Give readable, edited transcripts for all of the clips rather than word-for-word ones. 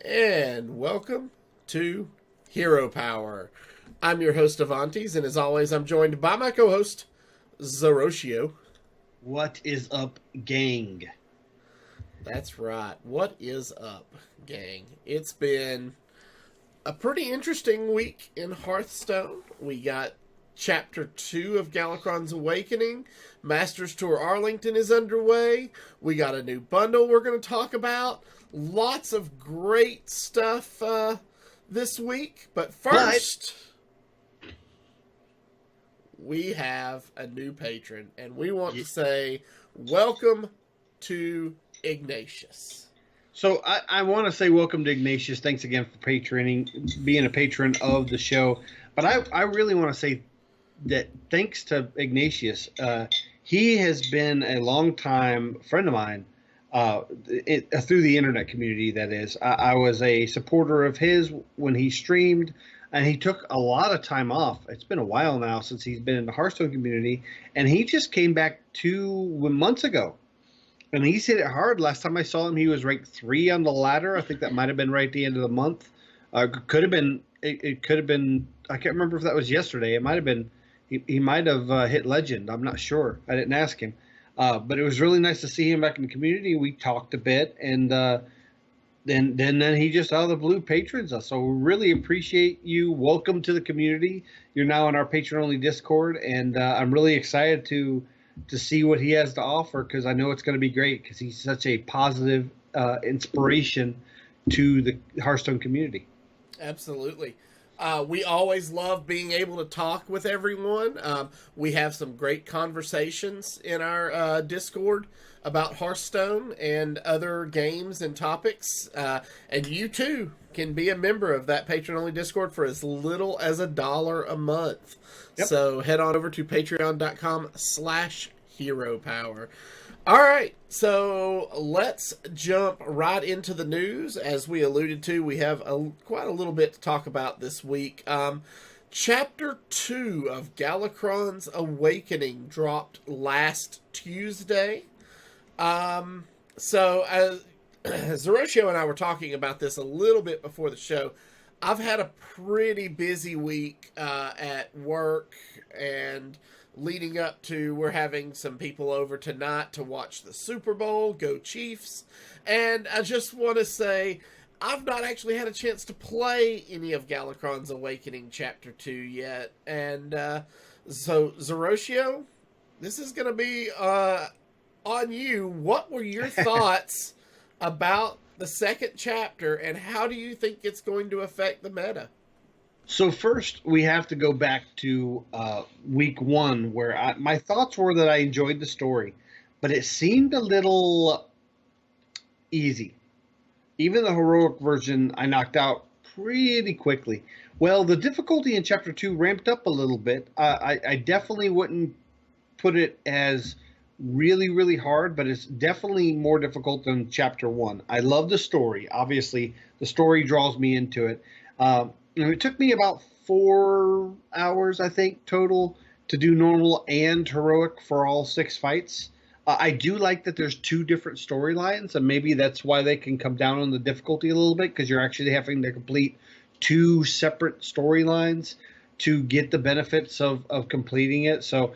And welcome to Hero Power. I'm your host, Avanties, and as always, I'm joined by my co host, Zerotio. What is up, gang? That's right. What is up, gang? It's been a pretty interesting week in Hearthstone. We got Chapter 2 of Galakronds Awakening. Masters Tour Arlington is underway. We got a new bundle we're going to talk about. Lots of great stuff this week. But first, we have a new patron, and we want to say welcome to Ignatius. So I want to say welcome to Ignatius. Thanks again for being a patron of the show. But I really want to say that thanks to Ignatius, he has been a longtime friend of mine through the internet community, that is. I was a supporter of his when he streamed, and he took a lot of time off. It's been a while now since he's been in the Hearthstone community, and he just came back 2 months ago. And he's hit it hard. Last time I saw him, he was ranked 3 on the ladder. I think that might have been right at the end of the month. Could have been. It could have been. I can't remember if that was yesterday. It might have been. He might have hit legend. I'm not sure. I didn't ask him. But it was really nice to see him back in the community. We talked a bit, and then he just out of the blue patrons us. So we really appreciate you. Welcome to the community. You're now in our patron-only Discord, and I'm really excited to see what he has to offer, because I know it's going to be great, because he's such a positive inspiration to the Hearthstone community. Absolutely. We always love being able to talk with everyone. We have some great conversations in our Discord about Hearthstone and other games and topics. And you too can be a member of that patron-only Discord for as little as $1 a month. Yep. So head on over to patreon.com/heropower. All right, so let's jump right into the news. As we alluded to, we have quite a little bit to talk about this week. Chapter 2 of Galakronds Awakening dropped last Tuesday. So Zerotio and I were talking about this a little bit before the show. I've had a pretty busy week at work, and leading up to, we're having some people over tonight to watch the Super Bowl. Go Chiefs. And I just want to say, I've not actually had a chance to play any of Galakron's Awakening Chapter 2 yet. And so, Zerotio, this is going to be on you. What were your thoughts about the second chapter, and how do you think it's going to affect the meta? So first, we have to go back to week 1, where my thoughts were that I enjoyed the story, but it seemed a little easy. Even the heroic version I knocked out pretty quickly. Well, the difficulty in Chapter 2 ramped up a little bit. I definitely wouldn't put it as really, really hard, but it's definitely more difficult than Chapter 1. I love the story. Obviously, the story draws me into it. It took me about 4 hours, I think, total to do normal and heroic for all 6 fights. I do like that there's 2 different storylines, and maybe that's why they can come down on the difficulty a little bit, because you're actually having to complete 2 separate storylines to get the benefits of completing it. So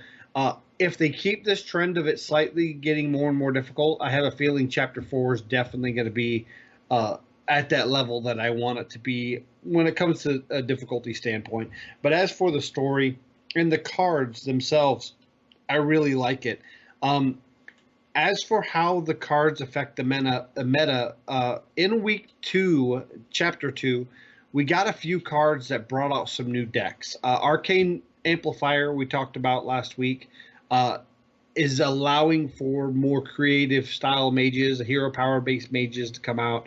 if they keep this trend of it slightly getting more and more difficult, I have a feeling Chapter 4 is definitely going to be at that level that I want it to be when it comes to a difficulty standpoint. But as for the story and the cards themselves, I really like it. As for how the cards affect the meta, in week 2, Chapter 2, we got a few cards that brought out some new decks. Arcane Amplifier, we talked about last week, is allowing for more creative style mages, hero power based mages to come out.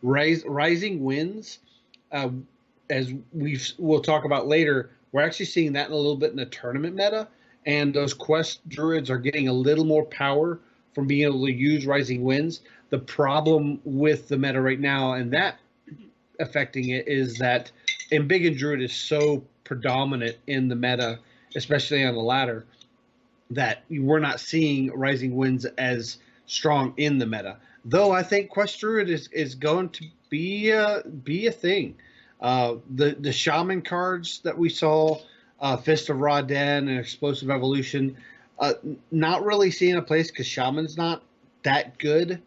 Rising Winds, as we'll talk about later, we're actually seeing that in a little bit in the tournament meta, and those quest druids are getting a little more power from being able to use Rising Winds. The problem with the meta right now, and that affecting it, is that Embiggen Druid is so predominant in the meta, especially on the ladder, that we're not seeing Rising Winds as strong in the meta. Though I think Quest Druid is going to be a thing. The shaman cards that we saw, Fist of Ra-Den and Explosive Evolution, not really seeing a place because shaman's not that good.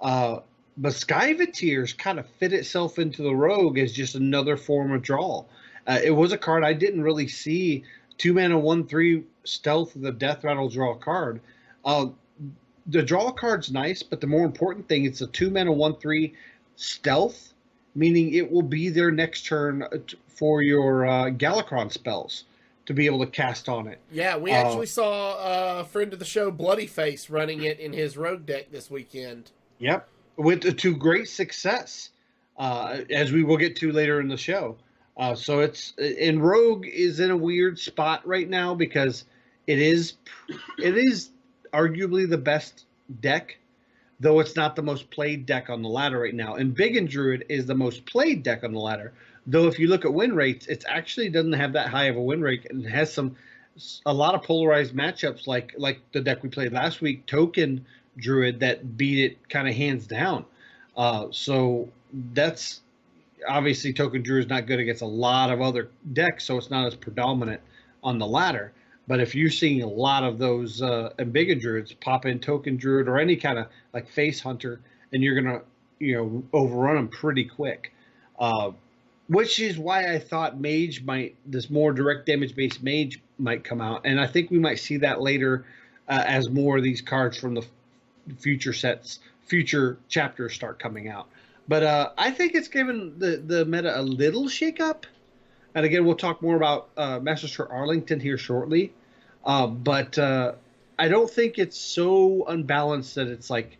But Skyvateers kind of fit itself into the rogue as just another form of draw. It was a card I didn't really see. 2-mana 1/3 stealth with a death rattle draw card. The draw card's nice, but the more important thing, it's a 2-mana 1/3 stealth, meaning it will be there next turn for your Galakron spells to be able to cast on it. Yeah, we actually saw a friend of the show, Bloody Face, running it in his rogue deck this weekend. Yep, to great success, as we will get to later in the show. So and Rogue is in a weird spot right now because it is arguably the best deck, though it's not the most played deck on the ladder right now. And Big and Druid is the most played deck on the ladder, though if you look at win rates, it actually doesn't have that high of a win rate and has a lot of polarized matchups like the deck we played last week, Token Druid, that beat it kind of hands down. So that's obviously Token Druid is not good against a lot of other decks, so it's not as predominant on the ladder. But if you're seeing a lot of those Ambiguous Druids pop in Token Druid or any kind of like Face Hunter, and you're gonna overrun them pretty quick. Which is why I thought Mage this more direct damage based Mage might come out, and I think we might see that later as more of these cards from the future chapters start coming out. But I think it's given the meta a little shake up. And again, we'll talk more about Masters for Arlington here shortly. But I don't think it's so unbalanced that it's like,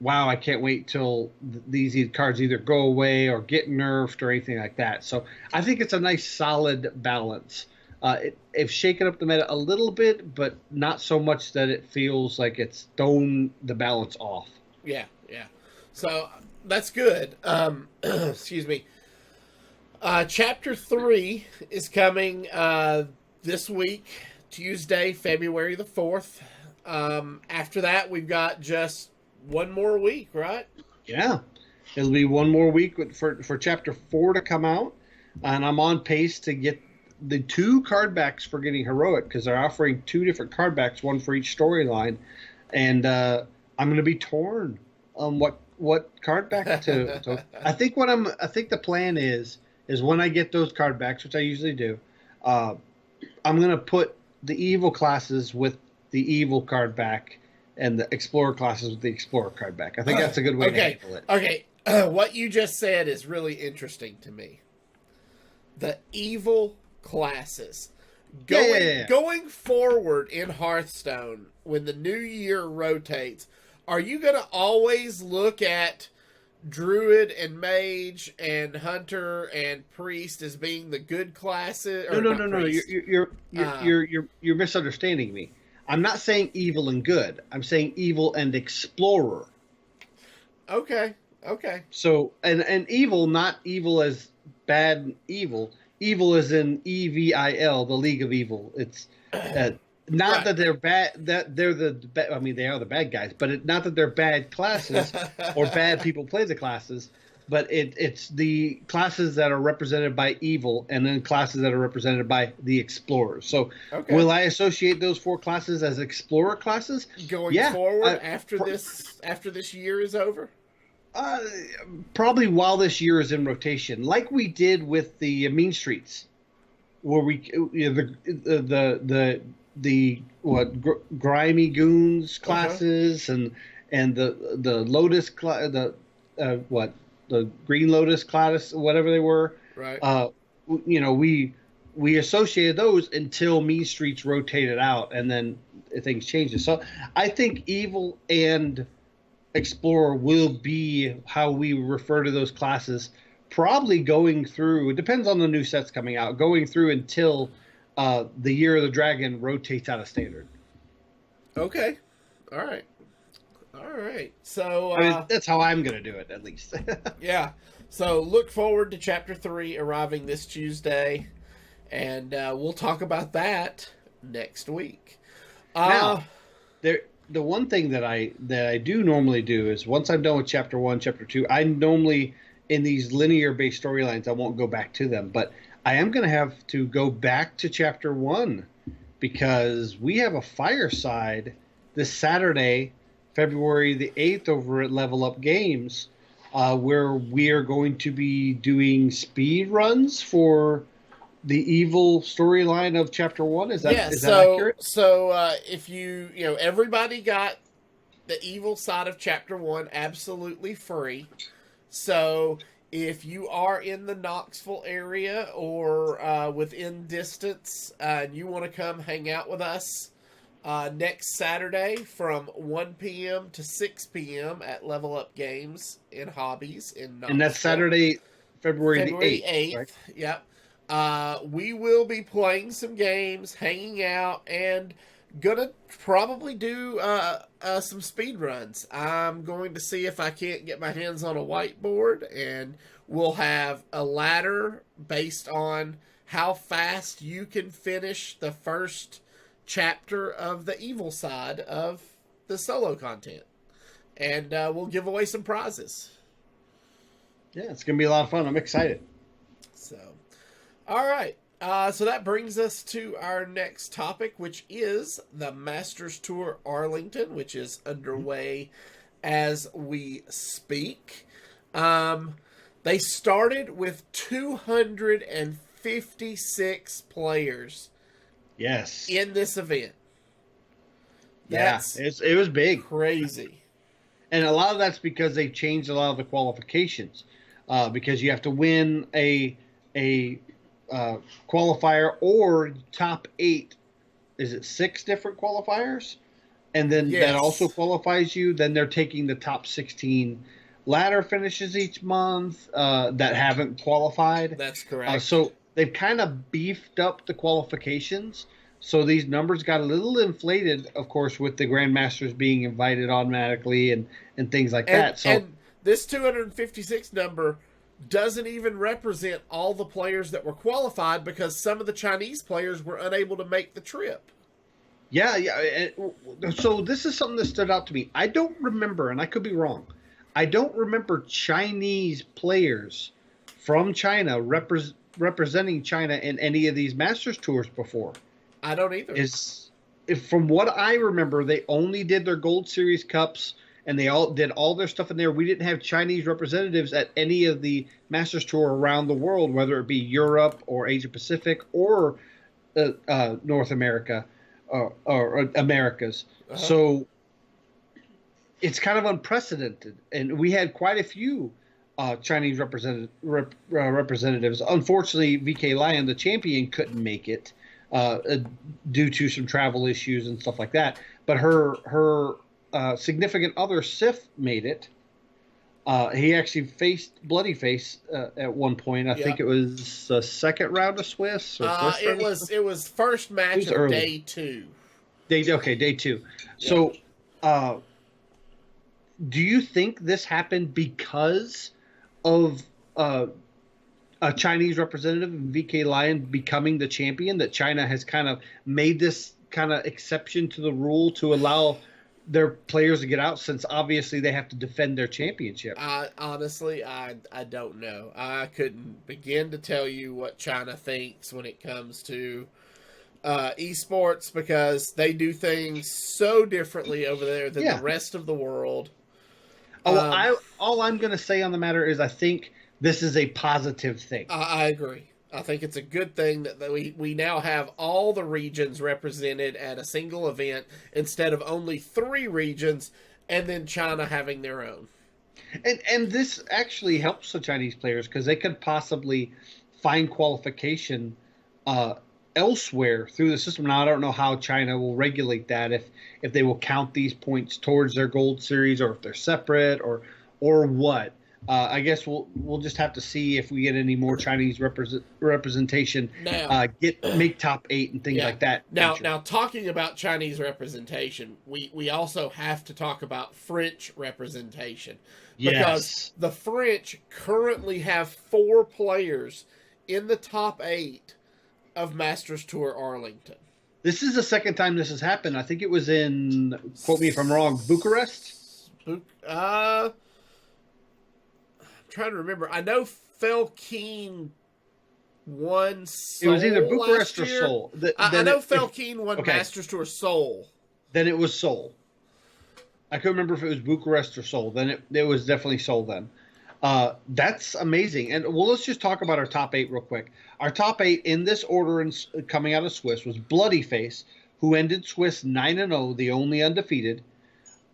wow, I can't wait till these cards either go away or get nerfed or anything like that. So I think it's a nice solid balance. It's shaken up the meta a little bit, but not so much that it feels like it's thrown the balance off. Yeah. So that's good. Excuse me. Chapter 3 is coming this week, Tuesday, February the 4th. After that, we've got just one more week, right? Yeah. It'll be one more week for Chapter 4 to come out. And I'm on pace to get the 2 card backs for getting Heroic, because they're offering 2 different card backs, one for each storyline. And I'm going to be torn on what card back to. So I think the plan is when I get those card backs, which I usually do, I'm going to put the evil classes with the evil card back and the explorer classes with the explorer card back. I think that's a good way to handle it. Okay. What you just said is really interesting to me. The evil classes. Going forward in Hearthstone, when the new year rotates, are you going to always look at Druid and Mage and Hunter and Priest as being the good classes? No. You're misunderstanding me. I'm not saying evil and good. I'm saying evil and explorer. Okay. So and evil, not evil as bad evil. Evil is in EVIL, the League of Evil. It's not right. That they're bad. That they're I mean, they are the bad guys, but not that they're bad classes or bad people play the classes. But it's the classes that are represented by evil, and then classes that are represented by the explorers. So, Will I associate those 4 classes as explorer classes going forward after this year is over? Probably while this year is in rotation, like we did with the Mean Streets, where we grimy goons classes and the Lotus the Green Lotus class, whatever they were. Right. We associated those until Mean Streets rotated out, and then things changed. So I think evil and explorer will be how we refer to those classes, probably going through. It depends on the new sets coming out, going through until the Year of the Dragon rotates out of standard. Okay. All right. So I mean, that's how I'm going to do it, at least. Yeah. So look forward to Chapter 3 arriving this Tuesday, and we'll talk about that next week. Now, the one thing that I do normally do is once I'm done with Chapter 1, Chapter 2, I normally in these linear-based storylines, I won't go back to them. But I am going to have to go back to Chapter 1 because we have a fireside this Saturday, February the 8th, over at Level Up Games, where we are going to be doing speed runs for the evil storyline of Chapter 1. Is that accurate? So if everybody got the evil side of Chapter 1 absolutely free. So if you are in the Knoxville area or within distance and you want to come hang out with us next Saturday from 1 p.m. to 6 p.m. at Level Up Games in Hobbies in Knoxville. And that's Saturday, February the 8th. Right? Yep. We will be playing some games, hanging out, and gonna probably do some speed runs. I'm going to see if I can't get my hands on a whiteboard, and we'll have a ladder based on how fast you can finish the first chapter of the evil side of the solo content. And we'll give away some prizes. Yeah, it's going to be a lot of fun. I'm excited. So, all right. So that brings us to our next topic, which is the Masters Tour Arlington, which is underway as we speak. They started with 256 players. Yes. In this event. Yes, it was big. Crazy. And a lot of that's because they changed a lot of the qualifications. Because you have to win a qualifier or top 8. Is it 6 different qualifiers? And then that also qualifies you. Then they're taking the top 16 ladder finishes each month that haven't qualified. That's correct. So they've kind of beefed up the qualifications. So these numbers got a little inflated, of course, with the Grandmasters being invited automatically and things like that. So and this 256 number doesn't even represent all the players that were qualified because some of the Chinese players were unable to make the trip. Yeah. So this is something that stood out to me. I don't remember, and I could be wrong, I don't remember Chinese players from China representing China in any of these Masters Tours before. I don't either. From what I remember, they only did their Gold Series Cups, and they all did all their stuff in there. We didn't have Chinese representatives at any of the Masters Tour around the world, whether it be Europe or Asia Pacific or North America or Americas. Uh-huh. So it's kind of unprecedented, and we had quite a few Chinese representatives. Unfortunately, VK Lion, the champion, couldn't make it due to some travel issues and stuff like that. But her significant other, Sif, made it. He actually faced Bloody Face at one point. I think it was the second round of Swiss. Or it was first match of day 2. Day 2. Yeah. So, do you think this happened because of a Chinese representative, VK Lion, becoming the champion, that China has kind of made this kind of exception to the rule to allow their players to get out, since obviously they have to defend their championship? Honestly, I don't know. I couldn't begin to tell you what China thinks when it comes to esports, because they do things so differently over there than the rest of the world. All I'm going to say on the matter is I think this is a positive thing. I agree. I think it's a good thing that we now have all the regions represented at a single event instead of only 3 regions and then China having their own. And this actually helps the Chinese players because they could possibly find qualification elsewhere through the system. Now, I don't know how China will regulate that, if they will count these points towards their Gold Series or if they're separate or what. I guess we'll just have to see if we get any more Chinese representation. Now, make top 8 and things like that. Now, talking about Chinese representation, we also have to talk about French representation. Because the French currently have 4 players in the top 8 of Masters Tour Arlington. This is the second time this has happened. I think it was in, quote me if I'm wrong, Bucharest? I'm trying to remember. I know Felkeen won It Seoul was either Bucharest or last year. Seoul. I know Felkeen won Masters Tour Seoul. Then it was Seoul. I couldn't remember if it was Bucharest or Seoul. Then it was definitely Seoul then. That's amazing. And well, let's just talk about our top 8 real quick. Our top 8 in this order coming out of Swiss was Bloody Face, who ended Swiss 9-0, the only undefeated.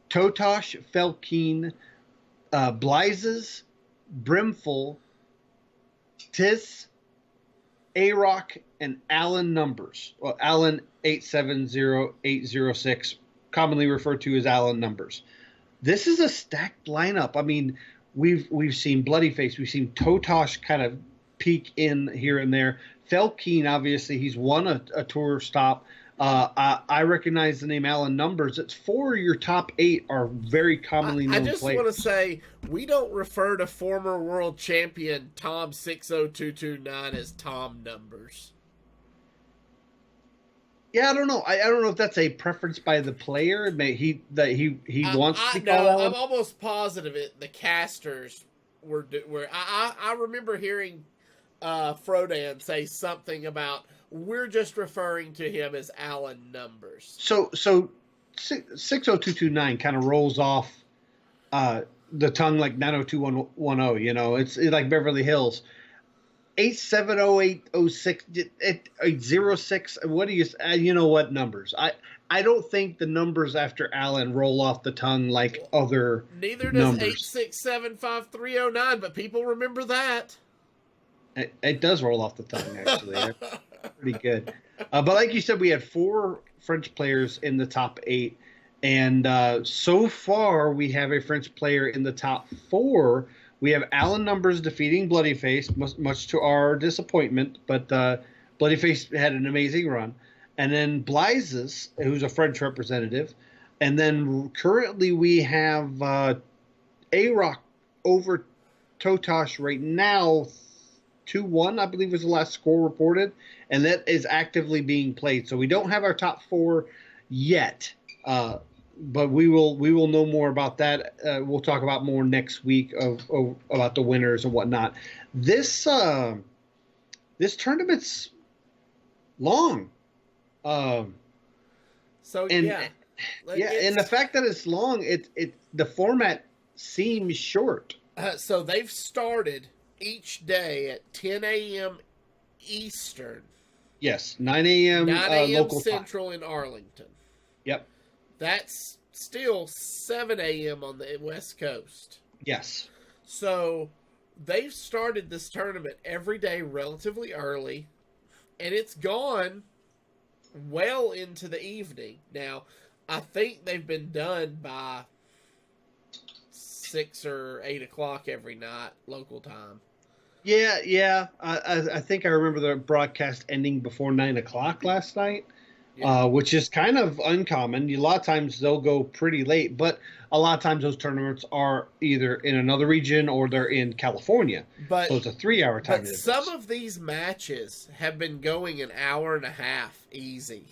Totosh, Felkeen, Blizes, Brimful, Tis, A-Rock, and Alan Numbers. Well, Alan 870806, commonly referred to as Alan Numbers. This is a stacked lineup. I mean, we've seen Bloody Face, we've seen Totosh kind of peak in here and there. Felkeen, obviously, he's won a tour stop. I recognize the name Alan Numbers. It's 4 of your top 8 are very commonly known players. I just want to say, we don't refer to former world champion Tom 60229 as Tom Numbers. Yeah, I don't know. I don't know if that's a preference by the player. He wants to call out. I'm almost positive the casters were. I remember hearing Frodan say something about, we're just referring to him as Alan Numbers. So 60229 kind of rolls off the tongue like 90210. You know, it's like Beverly Hills. 870806 806. What do you know what numbers? I don't think the numbers after Alan roll off the tongue like other Neither does numbers. 8675309, but people remember that. It does roll off the tongue, actually. That's pretty good. But like you said, we had 4 French players in the top 8. And so far, we have a French player in the top 4. We have Alan Numbers defeating Bloody Face, much to our disappointment. But Bloody Face had an amazing run. And then Blizes, who's a French representative. And then currently we have A-Rock over Totosh right now, 2-1, I believe was the last score reported, and that is actively being played. So we don't have our top 4 yet, but we will know more about that. We'll talk about more next week about the winners and whatnot. This tournament's long, and the fact that it's long, the format seems short. So they've started each day at 10 a.m. Eastern. Yes, 9 a.m. 9 a.m. local Central time. in Arlington. Yep. That's still 7 a.m. on the West Coast. Yes. So they've started this tournament every day relatively early, and it's gone well into the evening. Now, I think they've been done by 6 or 8 o'clock every night, local time. Yeah. I think I remember the broadcast ending before 9 o'clock last night, which is kind of uncommon. A lot of times they'll go pretty late, but a lot of times those tournaments are either in another region or they're in California. So it's a 3-hour time difference. Some of these matches have been going an hour and a half easy.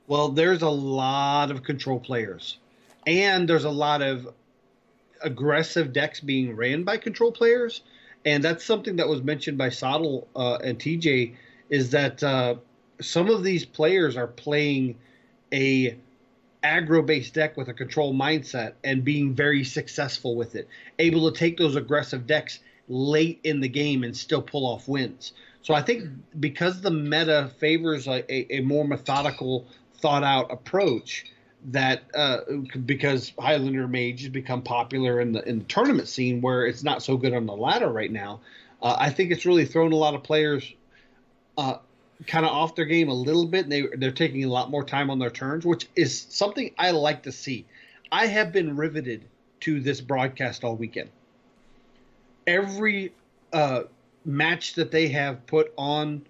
Well, there's a lot of control players, and there's a lot of aggressive decks being ran by control players. And that's something that was mentioned by Sottle and TJ, is that some of these players are playing a aggro-based deck with a control mindset and being very successful with it, able to take those aggressive decks late in the game and still pull off wins. So I think because the meta favors a more methodical, thought-out approach, that because Highlander Mage has become popular in the tournament scene where it's not so good on the ladder right now, I think it's really thrown a lot of players kind of off their game a little bit, and they're taking a lot more time on their turns, which is something I like to see. I have been riveted to this broadcast all weekend. Every match that they have put on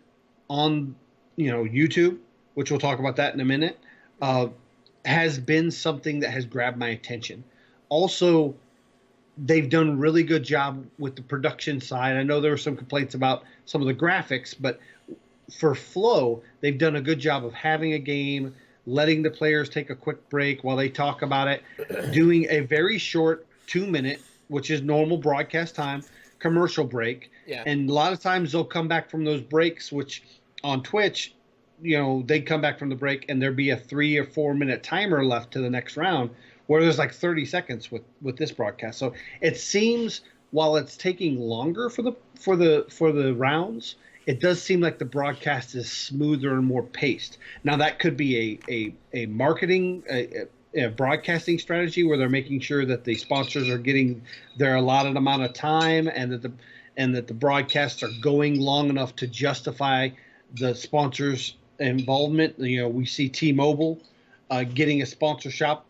YouTube, which we'll talk about that in a minute, has been something that has grabbed my attention. Also, they've done a really good job with the production side. I know there were some complaints about some of the graphics, but for flow, they've done a good job of having a game, letting the players take a quick break while they talk about it, doing a very short 2-minute, which is normal broadcast time, commercial break. Yeah. And a lot of times they'll come back from those breaks, which on Twitch, they come back from the break and there'd be a 3 or 4 minute timer left to the next round, where there's like 30 seconds with this broadcast. So it seems, while it's taking longer for the rounds, it does seem like the broadcast is smoother and more paced. Now that could be a marketing a broadcasting strategy where they're making sure that the sponsors are getting their allotted amount of time, and that the broadcasts are going long enough to justify the sponsors' involvement. We see T-Mobile getting a sponsor spot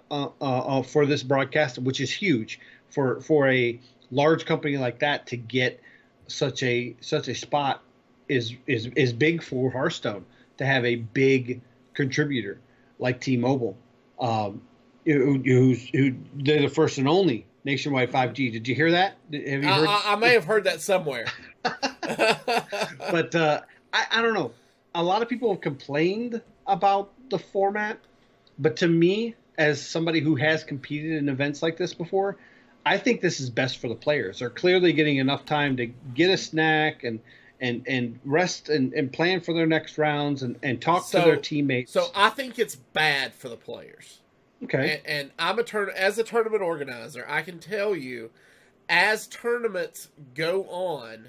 for this broadcast, which is huge for a large company like that to get such a spot is big for Hearthstone, to have a big contributor like T-Mobile, who they're the first and only nationwide 5G. Did you hear that? Have you heard? I may have heard that somewhere. But I don't know. A lot of people have complained about the format, but to me, as somebody who has competed in events like this before, I think this is best for the players. They're clearly getting enough time to get a snack and rest and plan for their next rounds and talk to their teammates. So I think it's bad for the players. Okay. And I'm as a tournament organizer, I can tell you, as tournaments go on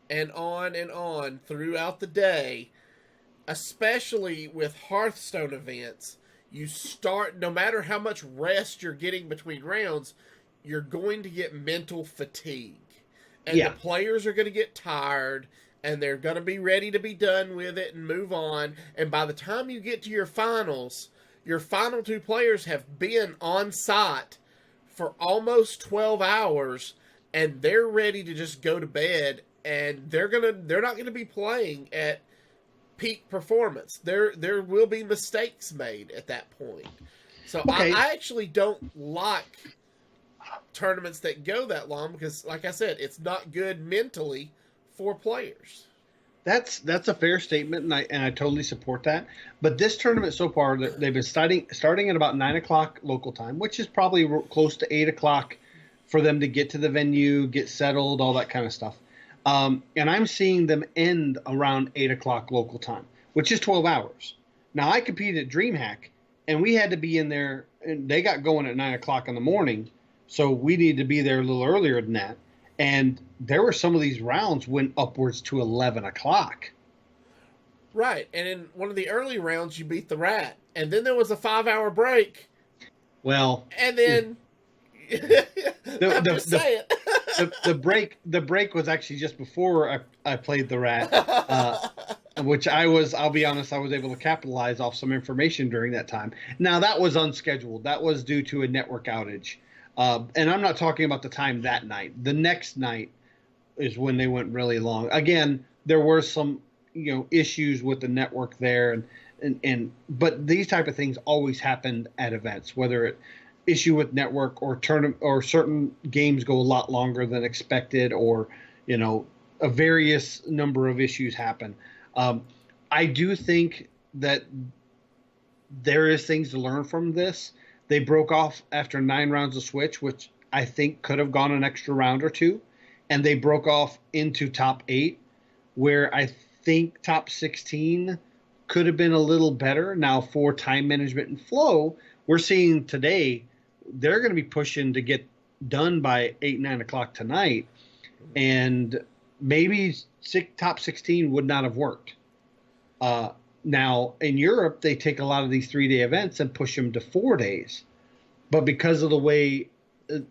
and on and on throughout the day, especially with Hearthstone events, you start, no matter how much rest you're getting between rounds, you're going to get mental fatigue. And the players are going to get tired, and they're going to be ready to be done with it and move on. And by the time you get to your finals, your final 2 players have been on site for almost 12 hours, and they're ready to just go to bed. And they're not going to be playing at peak performance. There will be mistakes made at that point. So okay. I actually don't like tournaments that go that long because, like I said, it's not good mentally for players. That's a fair statement, and I totally support that. But this tournament so far, they've been starting at about 9 o'clock local time, which is probably close to 8 o'clock for them to get to the venue, get settled, all that kind of stuff. And I'm seeing them end around 8 o'clock local time, which is 12 hours. Now, I competed at DreamHack, and we had to be in there, and they got going at 9 o'clock in the morning, so we needed to be there a little earlier than that. And there were some of these rounds went upwards to 11 o'clock. Right, and in one of the early rounds, you beat the Rat, and then there was a 5-hour break. Well, and then the break was actually just before I played the Rat, which I'll be honest, I was able to capitalize off some information during that time. Now that was unscheduled. That was due to a network outage. And I'm not talking about the time that night. The next night is when they went really long. Again, there were some, issues with the network there, but these type of things always happen at events, whether it issue with network or certain games go a lot longer than expected, or a various number of issues happen. I do think that there is things to learn from this. They broke off after 9 rounds of Switch, which I think could have gone an extra round or two. And they broke off into top 8, where I think top 16 could have been a little better. Now, for time management and flow, we're seeing today they're going to be pushing to get done by 8, 9 o'clock tonight. And maybe top 16 would not have worked. Now, in Europe, they take a lot of these 3-day events and push them to 4 days. But because of the way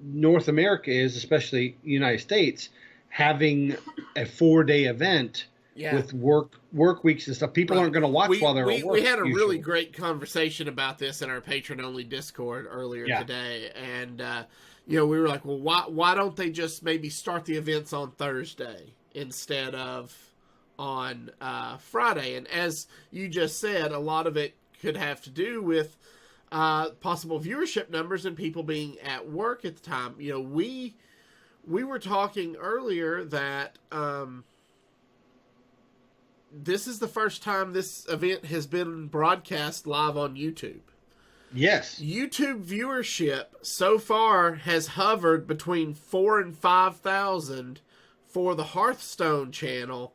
North America is, especially the United States, having a 4-day event with work weeks and stuff, people aren't going to watch while they're at work. We had a really great conversation about this in our patron-only Discord earlier today. And, we were like, well, why don't they just maybe start the events on Thursday instead of on Friday? And as you just said, a lot of it could have to do with possible viewership numbers and people being at work at the time. We were talking earlier that this is the first time this event has been broadcast live on YouTube. Yes. YouTube viewership so far has hovered between 4,000 and 5,000 for the Hearthstone channel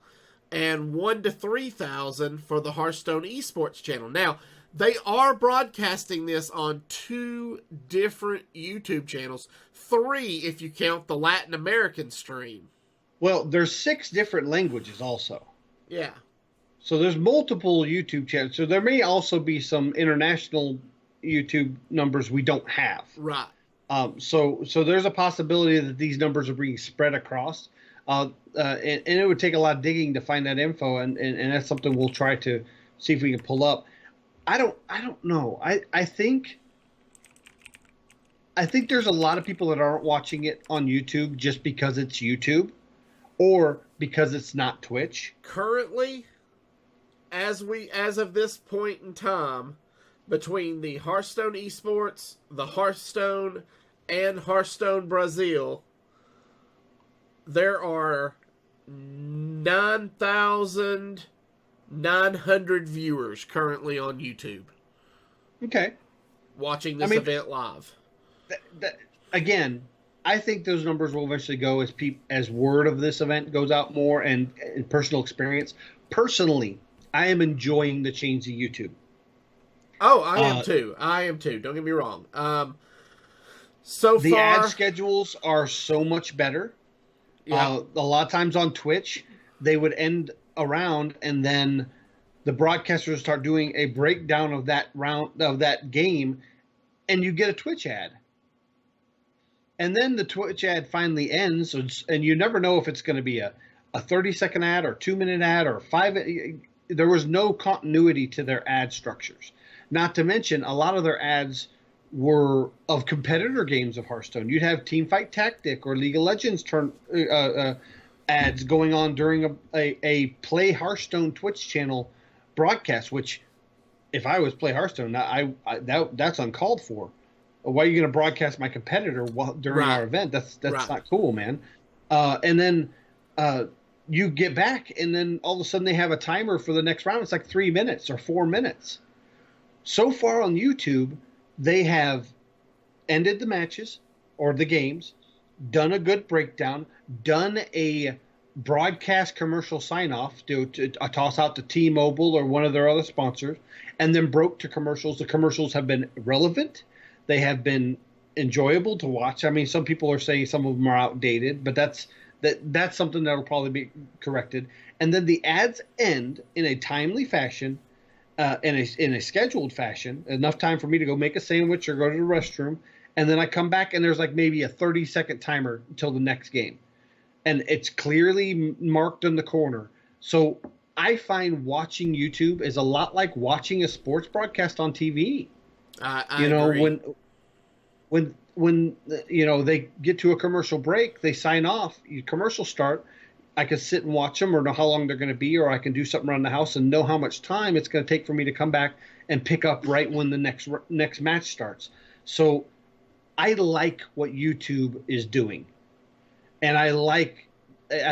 and 1,000 to 3,000 for the Hearthstone Esports channel. Now, they are broadcasting this on 2 different YouTube channels, 3 if you count the Latin American stream. Well, there's 6 different languages also. Yeah. So there's multiple YouTube channels. So there may also be some international YouTube numbers we don't have. Right. So there's a possibility that these numbers are being spread across. And it would take a lot of digging to find that info, and that's something we'll try to see if we can pull up. I don't know. I think there's a lot of people that aren't watching it on YouTube just because it's YouTube or because it's not Twitch. Currently, as of this point in time, between the Hearthstone Esports, the Hearthstone, and Hearthstone Brazil, there are 9,900 viewers currently on YouTube. Okay. Watching this event live. Again, I think those numbers will eventually go as word of this event goes out more and personal experience. Personally, I am enjoying the change to YouTube. Oh, I am too. Don't get me wrong. The ad schedules are so much better. Yeah. A lot of times on Twitch, they would end a round and then the broadcasters would start doing a breakdown of that round of that game, and you get a Twitch ad. And then the Twitch ad finally ends, and you never know if it's going to be a 30-second ad or 2-minute ad or 5. There was no continuity to their ad structures. Not to mention, a lot of their ads were of competitor games of Hearthstone. You'd have Teamfight Tactic or League of Legends ads going on during a Play Hearthstone Twitch channel broadcast, which, if I was Play Hearthstone, that's uncalled for. Why are you going to broadcast my competitor during our event? That's not cool, man. And then you get back, and then all of a sudden they have a timer for the next round. It's like 3 minutes or 4 minutes. So far on YouTube, they have ended the matches or the games, done a good breakdown, done a broadcast commercial sign-off to toss out to T-Mobile or one of their other sponsors, and then broke to commercials. The commercials have been relevant. They have been enjoyable to watch. I mean, some people are saying some of them are outdated, but that's something that will probably be corrected. And then the ads end in a timely fashion, in a scheduled fashion, enough time for me to go make a sandwich or go to the restroom, and then I come back and there's like maybe a 30-second timer until the next game. And it's clearly marked in the corner. So I find watching YouTube is a lot like watching a sports broadcast on TV. I agree. When they get to a commercial break, they sign off, commercials start, I can sit and watch them or know how long they're going to be, or I can do something around the house and know how much time it's going to take for me to come back and pick up right when the next match starts. So I like what YouTube is doing. And I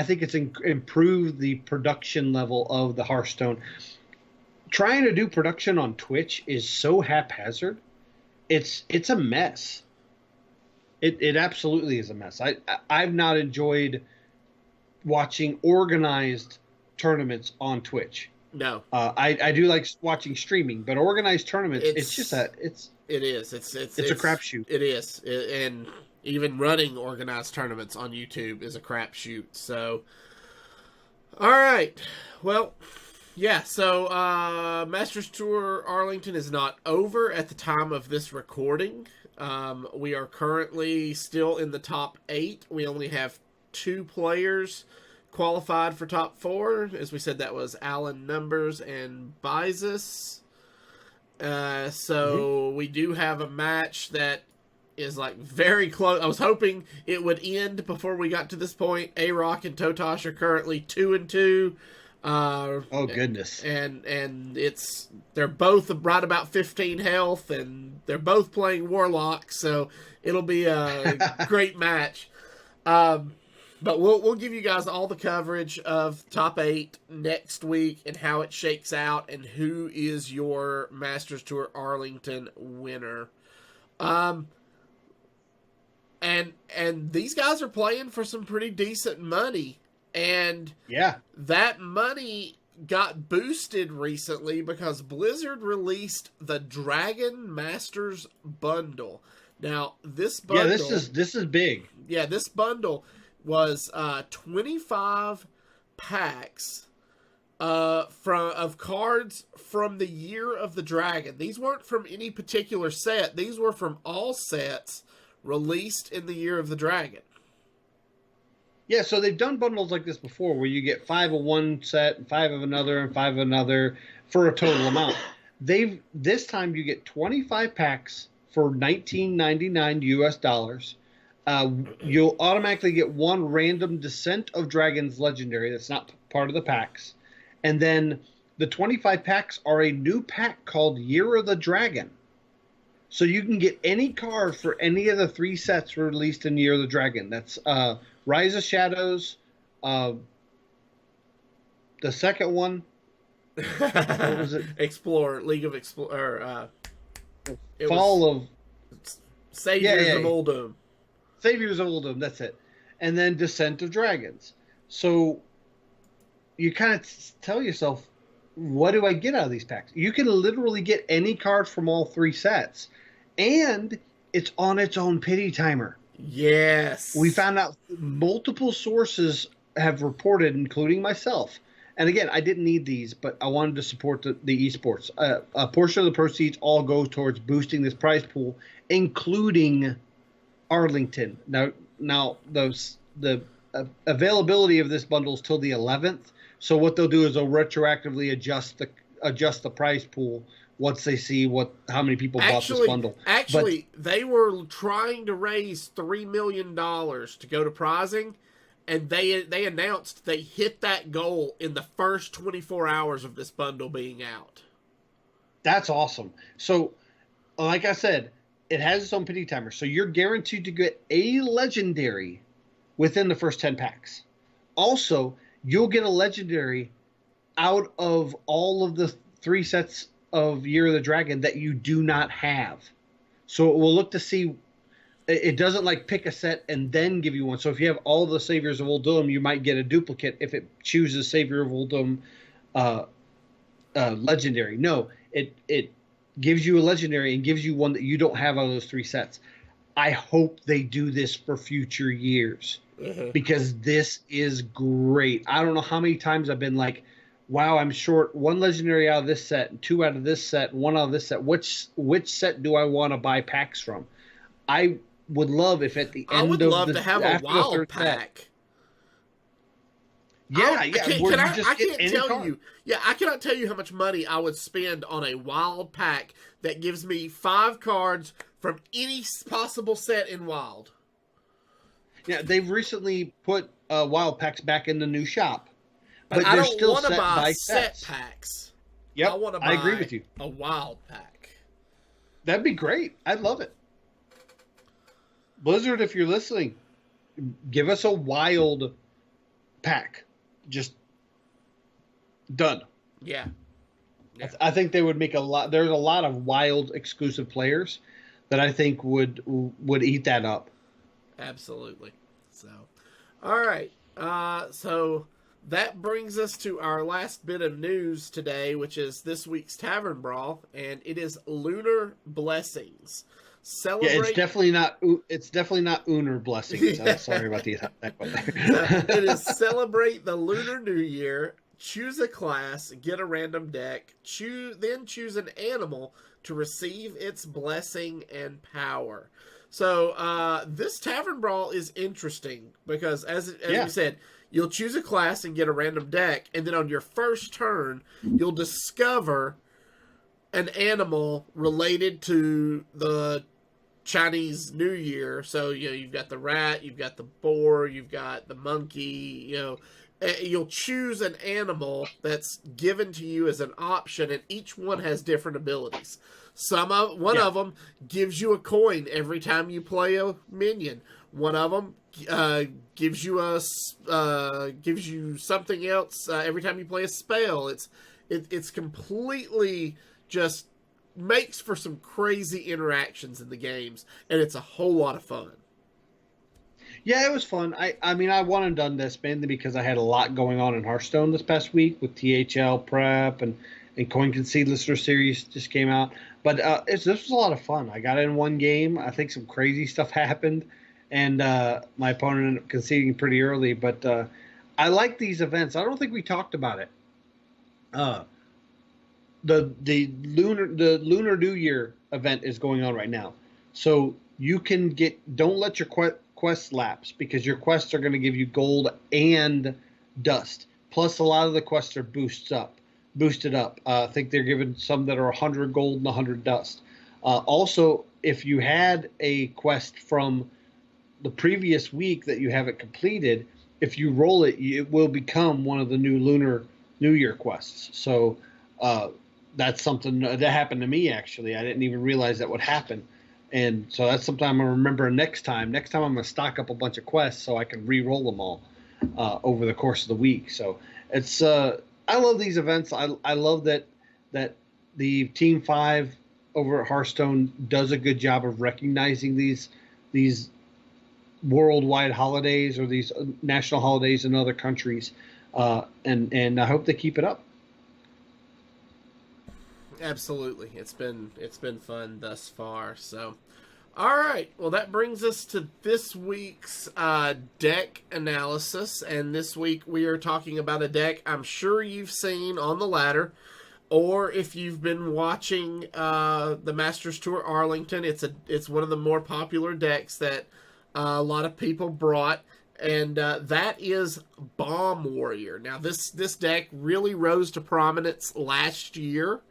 think it's improved the production level of the Hearthstone. Trying to do production on Twitch is so haphazard. It's a mess. It absolutely is a mess. I've not enjoyed watching organized tournaments on Twitch. No. I do like watching streaming, but organized tournaments, it is. It's a crapshoot. It is. And even running organized tournaments on YouTube is a crapshoot. So, all right. Well, yeah. So, Masters Tour Arlington is not over at the time of this recording. We are currently still in the top 8. We only have 2 players qualified for top 4. As we said, that was Alan Numbers and Bizes. We do have a match that is like very close. I was hoping it would end before we got to this point. A-Rock and Totosh are currently 2-2. Oh goodness. And they're both right about 15 health, and they're both playing Warlock, so it'll be a great match. But we'll give you guys all the coverage of top 8 next week and how it shakes out and who is your Masters Tour Arlington winner. And these guys are playing for some pretty decent money, and yeah, that money got boosted recently because Blizzard released the Dragon Masters bundle. Now this bundle, this is big. Yeah, this bundle was 25 packs of cards from the Year of the Dragon. These weren't from any particular set. These were from all sets released in the Year of the Dragon. Yeah, so they've done bundles like this before where you get 5 of one set, and 5 of another, and 5 of another for a total amount. This time you get 25 packs for $19.99 US. You'll automatically get one random Descent of Dragons legendary that's not part of the packs. And then the 25 packs are a new pack called Year of the Dragon. So you can get any card for any of the 3 sets released in Year of the Dragon. That's Rise of Shadows, the second one. What was it? League of Explore. Fall of Saviors of Uldum. Saviors of Uldum, that's it. And then Descent of Dragons. So you kind of tell yourself, what do I get out of these packs? You can literally get any card from all 3 sets. And it's on its own pity timer. Yes. We found out multiple sources have reported, including myself. And again, I didn't need these, but I wanted to support the esports. A portion of the proceeds all go towards boosting this prize pool, including Arlington. Now the availability of this bundle is till the 11th. So what they'll do is they'll retroactively adjust the prize pool once they see how many people bought this bundle. Actually, they were trying to raise $3 million to go to prizing, and they announced they hit that goal in the first 24 hours of this bundle being out. That's awesome. So, like I said, it has its own pity timer. So you're guaranteed to get a legendary within the first 10 packs. Also, you'll get a legendary out of all of the 3 sets of Year of the Dragon that you do not have. So it will look to see. It doesn't like pick a set and then give you one. So if you have all the Saviors of Uldum, you might get a duplicate if it chooses Savior of Uldum legendary. No, it gives you a legendary and gives you one that you don't have out of those 3 sets. I hope they do this for future years because this is great. I don't know how many times I've been like, wow, I'm short 1 legendary out of this set, and 2 out of this set, 1 out of this set. Which set do I want to buy packs from? I would love if at the end of the... I would love to have a wild pack. I cannot tell you how much money I would spend on a wild pack that gives me 5 cards from any possible set in Wild. Yeah, they've recently put wild packs back in the new shop. But I don't want to buy set packs. Yep, I want to buy I agree with you. A wild pack. That'd be great. I'd love it. Blizzard, if you're listening, give us a wild pack. Just done. Yeah. I think they would make a lot. There's a lot of wild exclusive players that I think would eat that up. Absolutely. So, all right. So that brings us to our last bit of news today, which is this week's Tavern Brawl, and it is Lunar Blessings. Celebrate... Yeah, it's definitely not Unar Blessings. I'm sorry about the attack. It is Celebrate the Lunar New Year. Choose a class, get a random deck, then choose an animal to receive its blessing and power. So this Tavern Brawl is interesting because, as we said, you'll choose a class and get a random deck, and then on your first turn, you'll discover an animal related to the Chinese New Year. So, you've got the rat, you've got the boar, you've got the monkey, You'll choose an animal that's given to you as an option, and each one has different abilities. One Yeah. of them gives you a coin every time you play a minion. One of them gives you something else every time you play a spell. It's completely just makes for some crazy interactions in the games, and it's a whole lot of fun. Yeah, it was fun. I mean, I won and done this mainly because I had a lot going on in Hearthstone this past week with THL prep and Coin Concede Listener Series just came out. But this was a lot of fun. I got in one game. I think some crazy stuff happened, and my opponent ended up conceding pretty early. But I like these events. I don't think we talked about it. Uh, the Lunar New Year event is going on right now, so you can don't let your quest lapse because your quests are going to give you gold and dust. Plus, a lot of the quests are boosted up. I think they're giving some that are 100 gold and 100 dust. Also, if you had a quest from the previous week that you haven't completed, if you roll it, it will become one of the new Lunar New Year quests. So that's something that happened to me, actually. I didn't even realize that would happen. And so that's something I'm going to remember next time. Next time I'm going to stock up a bunch of quests so I can re-roll them all over the course of the week. So it's I love these events. I love that the Team 5 over at Hearthstone does a good job of recognizing these worldwide holidays or these national holidays in other countries. And I hope they keep it up. Absolutely, it's been fun thus far. So, all right, well that brings us to this week's deck analysis, and this week we are talking about a deck I'm sure you've seen on the ladder, or if you've been watching the Masters Tour Arlington, it's one of the more popular decks that a lot of people brought. And that is Bomb Warrior. Now, this deck really rose to prominence last year.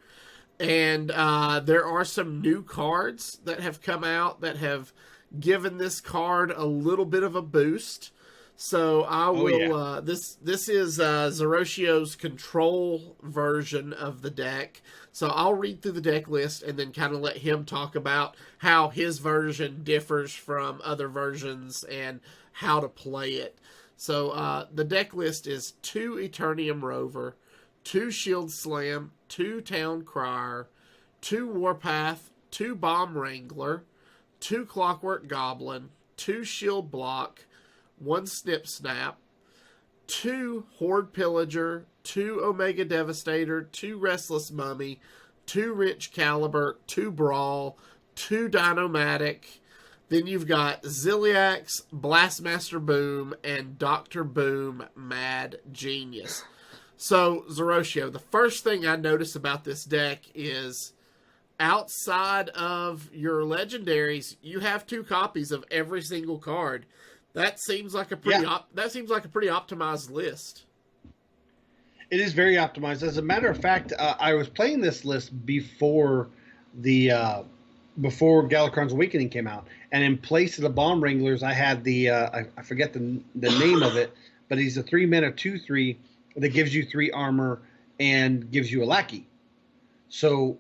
And there are some new cards that have come out that have given this card a little bit of a boost. So I will. Yeah. This is Zerotio's control version of the deck. So I'll read through the deck list and then kind of let him talk about how his version differs from other versions and how to play it. So the deck list is 2 Eternium Rover, 2 Shield Slam, 2 Town Crier, 2 Warpath, 2 Bomb Wrangler, 2 Clockwork Goblin, 2 Shield Block, 1 Snip Snap, 2 Horde Pillager, 2 Omega Devastator, 2 Restless Mummy, 2 Wrench Caliber, 2 Brawl, 2 Dinomatic. Then you've got Ziliax, Blastmaster Boom, and Dr. Boom Mad Genius. So, Zerotio, the first thing I notice about this deck is outside of your legendaries, you have 2 copies of every single card. That seems like a pretty optimized list. It is very optimized. As a matter of fact, I was playing this list before before Galakronds Awakening came out, and in place of the Bomb Wranglers, I had I forget the name of it, but he's a 3-mana 2/3 that gives you 3 armor and gives you a lackey. So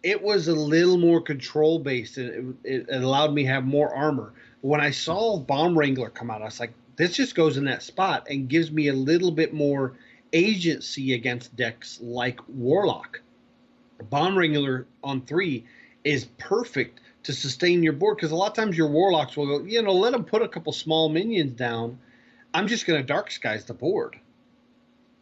it was a little more control based, and it allowed me to have more armor. But when I saw Bomb Wrangler come out, I was like, this just goes in that spot and gives me a little bit more agency against decks like Warlock. Bomb Wrangler on 3 is perfect to sustain your board because a lot of times your Warlocks will go, let them put a couple small minions down. I'm just going to Dark Skies the board.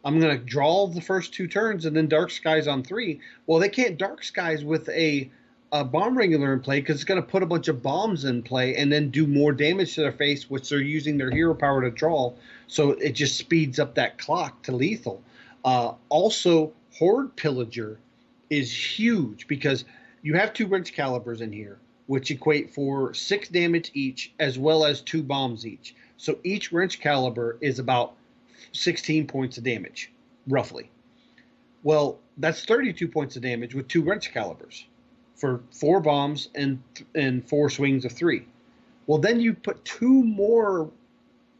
I'm going to draw the first 2 turns and then Dark Skies on 3. Well, they can't Dark Skies with a Bomb Wrangler in play because it's going to put a bunch of bombs in play and then do more damage to their face, which they're using their hero power to draw. So it just speeds up that clock to lethal. Also, Horde Pillager is huge because you have 2 Wrench Calibers in here, which equate for 6 damage each as well as 2 bombs each. So each Wrench Caliber is about 16 points of damage, roughly. Well, that's 32 points of damage with 2 Wrench Calibers for 4 bombs and 4 swings of 3. Well, then you put 2 more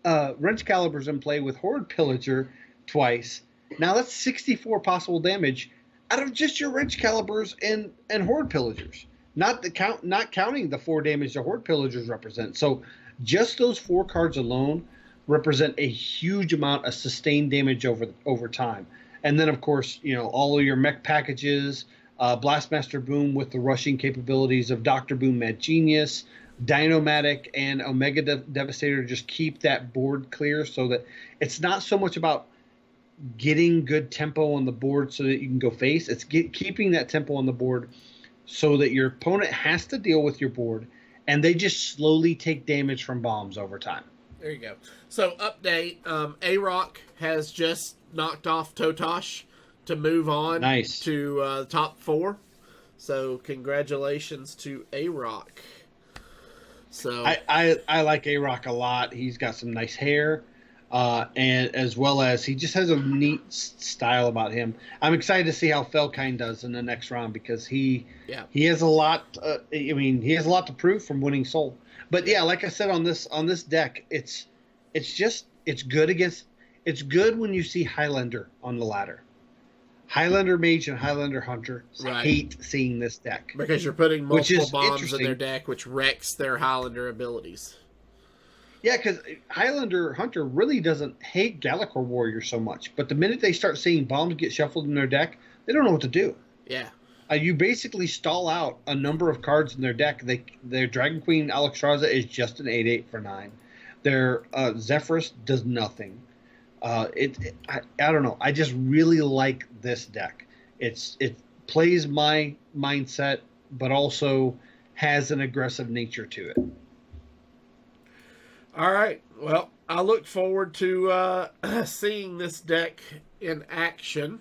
Wrench Calibers in play with Horde Pillager twice. Now that's 64 possible damage out of just your wrench calibers and horde pillagers, not counting the 4 damage the horde pillagers represent. So just those 4 cards alone represent a huge amount of sustained damage over time. And then of course, all of your mech packages, Blastmaster Boom with the rushing capabilities of Dr. Boom Mad Genius, Dinomatic, and Omega Devastator just keep that board clear, so that it's not so much about getting good tempo on the board so that you can go face. It's keeping that tempo on the board so that your opponent has to deal with your board, and they just slowly take damage from bombs over time. There you go. So, update, A-Rock has just knocked off Totosh to move on to the top 4. So, congratulations to A-Rock. So I like A-Rock a lot. He's got some nice hair, and as well as he just has a neat style about him. I'm excited to see how Felkind does in the next round, because he has a lot. He has a lot to prove from winning Soul. But yeah, like I said, on this deck, it's good when you see Highlander on the ladder. Highlander Mage and Highlander Hunter hate seeing this deck. Because you're putting multiple bombs in their deck, which wrecks their Highlander abilities. Yeah, because Highlander Hunter really doesn't hate Galakron Warrior so much. But the minute they start seeing bombs get shuffled in their deck, they don't know what to do. Yeah. You basically stall out a number of cards in their deck. Their Dragon Queen Alexstrasza is just an 8/8 for 9. Their Zephyrus does nothing. I don't know. I just really like this deck. It plays my mindset, but also has an aggressive nature to it. All right. Well, I look forward to seeing this deck in action.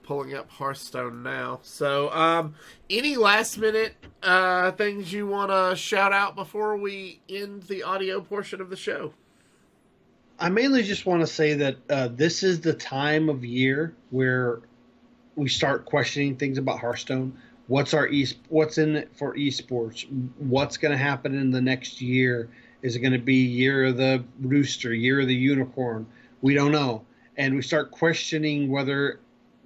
Pulling up Hearthstone now. So, any last minute things you want to shout out before we end the audio portion of the show? I mainly just want to say that this is the time of year where we start questioning things about Hearthstone. What's in it for esports? What's going to happen in the next year? Is it going to be year of the rooster, year of the unicorn? We don't know. And we start questioning whether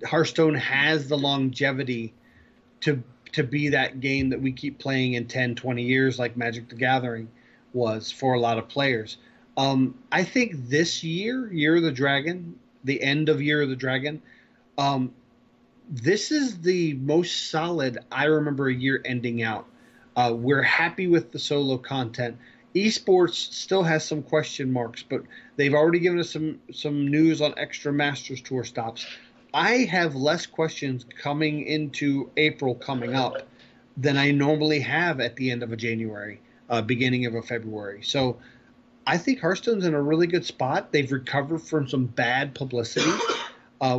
Hearthstone has the longevity to be that game that we keep playing in 10, 20 years, like Magic the Gathering was for a lot of players. I think this Year of the Dragon, the end of Year of the Dragon, this is the most solid I remember a year ending out. We're happy with the solo content. Esports still has some question marks, but they've already given us some news on extra Masters Tour stops. I have less questions coming into April coming up than I normally have at the end of a January, beginning of a February. So I think Hearthstone's in a really good spot. They've recovered from some bad publicity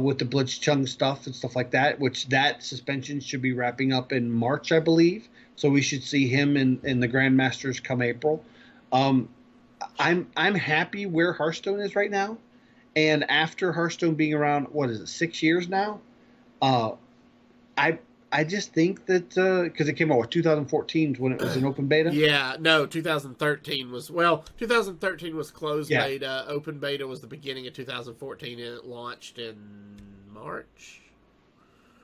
with the Blitzchung stuff and stuff like that, which that suspension should be wrapping up in March, I believe. So we should see him in the Grandmasters come April. I'm happy where Hearthstone is right now. And after Hearthstone being around, 6 years now? I just think that because it came out 2014 when it was an open beta. Yeah, no, 2013 was closed beta. Open beta was the beginning of 2014, and it launched in March.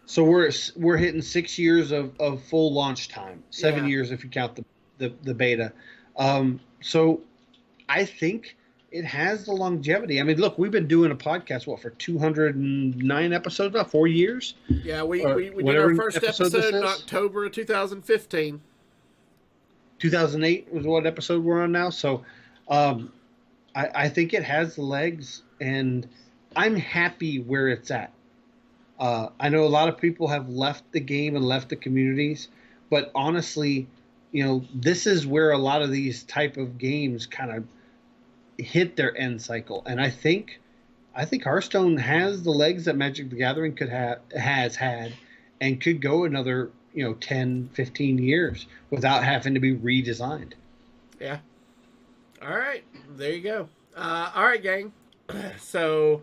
So we're hitting 6 years of full launch time. 7 years if you count the beta. So I think it has the longevity. I mean, look, we've been doing a podcast, for 209 episodes now? 4 years? Yeah, we did our first episode in October of 2015. 2008 was what episode we're on now. So I think it has the legs, and I'm happy where it's at. I know a lot of people have left the game and left the communities, but honestly, this is where a lot of these type of games kind of hit their end cycle, and I think Hearthstone has the legs that Magic the Gathering has had, and could go another 10, 15 years without having to be redesigned. Yeah. All right, there you go. All right, gang. So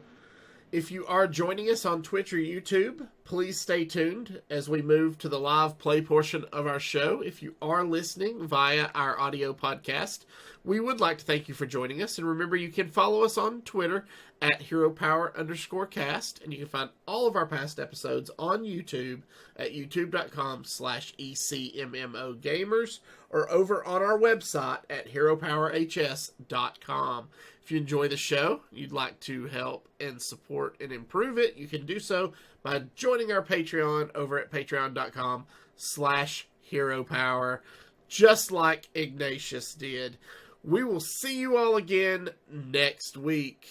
if you are joining us on Twitch or YouTube, please stay tuned as we move to the live play portion of our show. If you are listening via our audio podcast, we would like to thank you for joining us. And remember, you can follow us on Twitter at HeroPower_cast. And you can find all of our past episodes on YouTube at youtube.com/ECMMOGamers or over on our website at HeroPowerHS.com. If you enjoy the show, you'd like to help and support and improve it, you can do so by joining our Patreon over at patreon.com/HeroPower, just like Ignatius did. We will see you all again next week.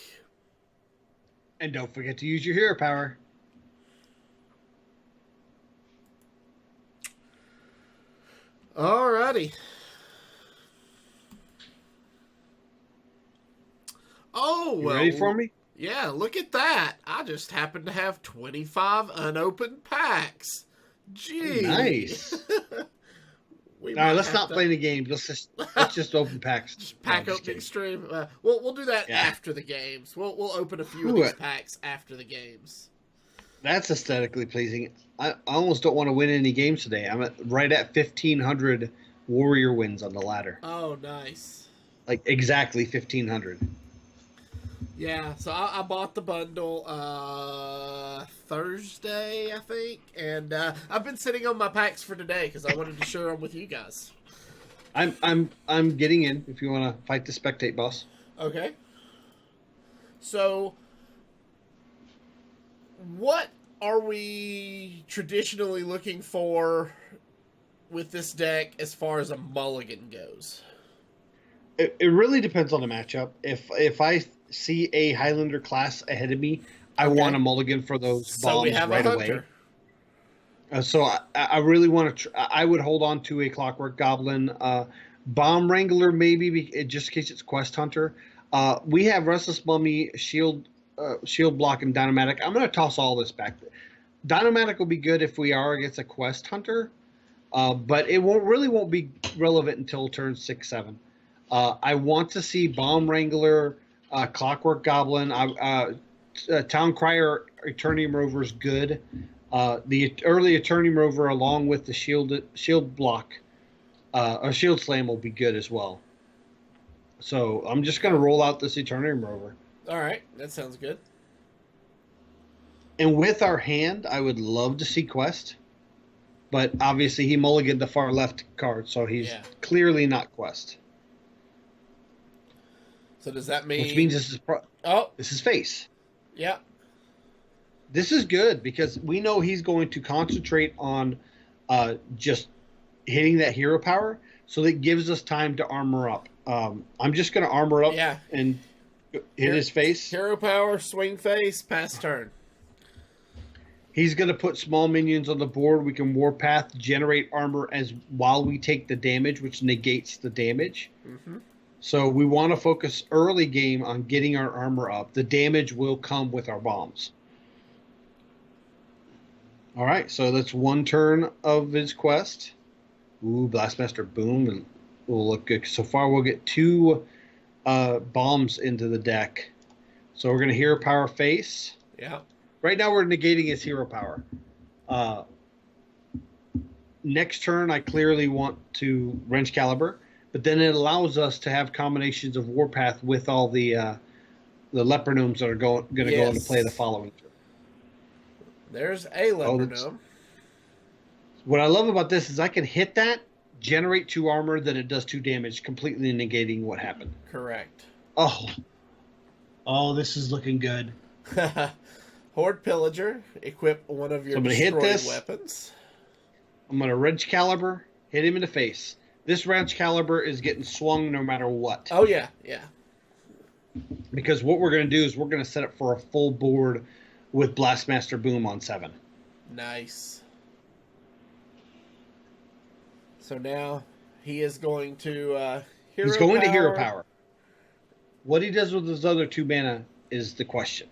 And don't forget to use your hero power. Alrighty. Oh, You well, ready for me? Yeah, look at that. I just happen to have 25 unopened packs. Gee. Nice. All right, let's not play any games. Let's just open packs. Just pack opening stream. We'll do that after the games. We'll open a few of these packs after the games. That's aesthetically pleasing. I almost don't want to win any games today. I'm right at 1,500 warrior wins on the ladder. Oh, nice. Like exactly 1,500. Yeah, so I bought the bundle Thursday, I think, and I've been sitting on my packs for today because I wanted to share them with you guys. I'm getting in if you want to fight the spectate boss. Okay. So, what are we traditionally looking for with this deck as far as a mulligan goes? It really depends on the matchup. If I see a Highlander class ahead of me, I want a mulligan for those bombs right away. So I really want to. I would hold on to a Clockwork Goblin, Bomb Wrangler maybe, just in case it's Quest Hunter. We have Restless Mummy, Shield Block, and Dynamatic. I'm going to toss all this back. Dynamatic will be good if we are against a Quest Hunter, but it won't be relevant until turn 6-7. I want to see Bomb Wrangler, Clockwork Goblin, Town Crier, Eternium Rover is good. The early Eternium Rover along with the Shield Block or Shield Slam will be good as well. So I'm just going to roll out this Eternium Rover. All right, that sounds good. And with our hand, I would love to see Quest. But obviously he mulliganed the far left card, so he's clearly not Quest. So does that mean... Which means this is face. Yeah. This is good because we know he's going to concentrate on just hitting that hero power, so that gives us time to armor up. I'm just going to armor up and hit his face. Hero power, swing face, pass turn. He's going to put small minions on the board. We can Warpath, generate armor while we take the damage, which negates the damage. Mm-hmm. So we want to focus early game on getting our armor up. The damage will come with our bombs. All right, so that's one turn of his quest. Ooh, Blastmaster Boom will look good. So far, we'll get 2 bombs into the deck. So we're going to hero power face. Yeah. Right now, we're negating his hero power. Next turn, I clearly want to Wrench Caliber. But then it allows us to have combinations of Warpath with all the Lepergnomes that are going to go into play the following turn. There's a Lepergnome. What I love about this is I can hit that, generate 2 armor, then it does 2 damage, completely negating what happened. Correct. Oh, this is looking good. Horde Pillager, equip one of your destroyed weapons. I'm going to Wrench Caliber, hit him in the face. This Wrench Caliber is getting swung no matter what. Oh, yeah, yeah. Because what we're going to do is we're going to set up for a full board with Blastmaster Boom on 7. Nice. So now he is going to hero power. What he does with his other 2 mana is the question.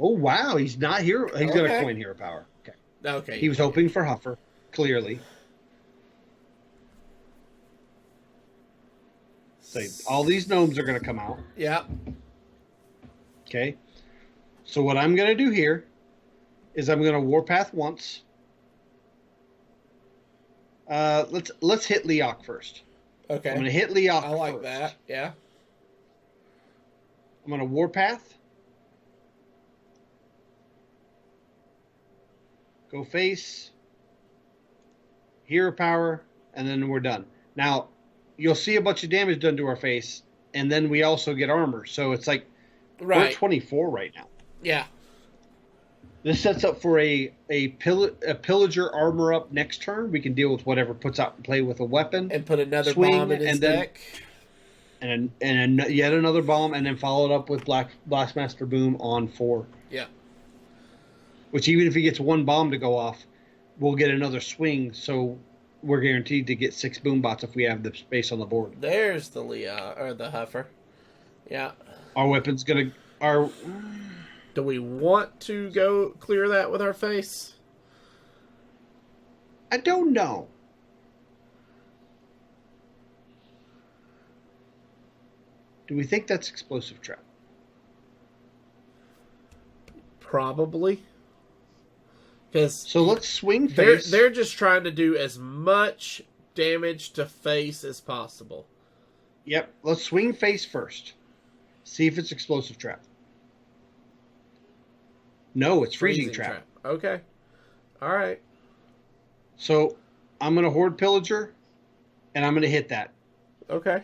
Oh, wow. He's not hero. He's going to coin hero power. Okay. He was hoping for Huffer, clearly. So all these gnomes are going to come out. Yep. Okay. So what I'm going to do here is I'm going to warpath once. Let's hit Leok first. Okay. I'm going to hit Leok I like first. that. Yeah. I'm going to warpath. Go face. Hero power. And then we're done. Now, you'll see a bunch of damage done to our face. And then we also get armor. So it's like we're 24 right now. Yeah. This sets up for a pillager armor up next turn. We can deal with whatever puts out in play with a weapon. And put another bomb in his deck. And yet another bomb, and then follow it up with Blastmaster Boom on 4. Yeah. Which even if he gets one bomb to go off, we'll get another swing, so we're guaranteed to get 6 boom bots if we have the space on the board. There's the the Huffer. Yeah. Our weapon's gonna Do we want to go clear that with our face? I don't know. Do we think that's explosive trap? Probably. So let's swing face. They're just trying to do as much damage to face as possible. Yep. Let's swing face first. See if it's explosive trap. No, it's freezing trap. Okay. All right. So I'm going to Horde Pillager, and I'm going to hit that. Okay.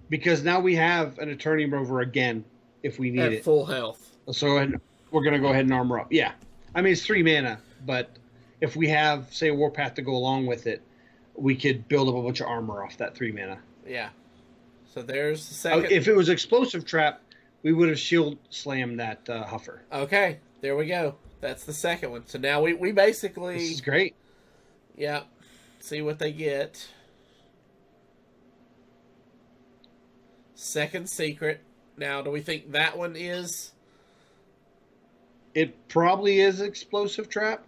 Because now we have an Attorney Rover again if we need it. At full health. So we're going to go ahead and armor up. Yeah. I mean, it's 3 mana, but if we have, say, a Warpath to go along with it, we could build up a bunch of armor off that 3 mana. Yeah. So there's the second. If it was explosive trap, we would have shield slammed that Huffer. Okay. There we go. That's the second one. So now we basically... This is great. Yeah. See what they get. Second secret. Now, do we think that one is... It probably is explosive trap.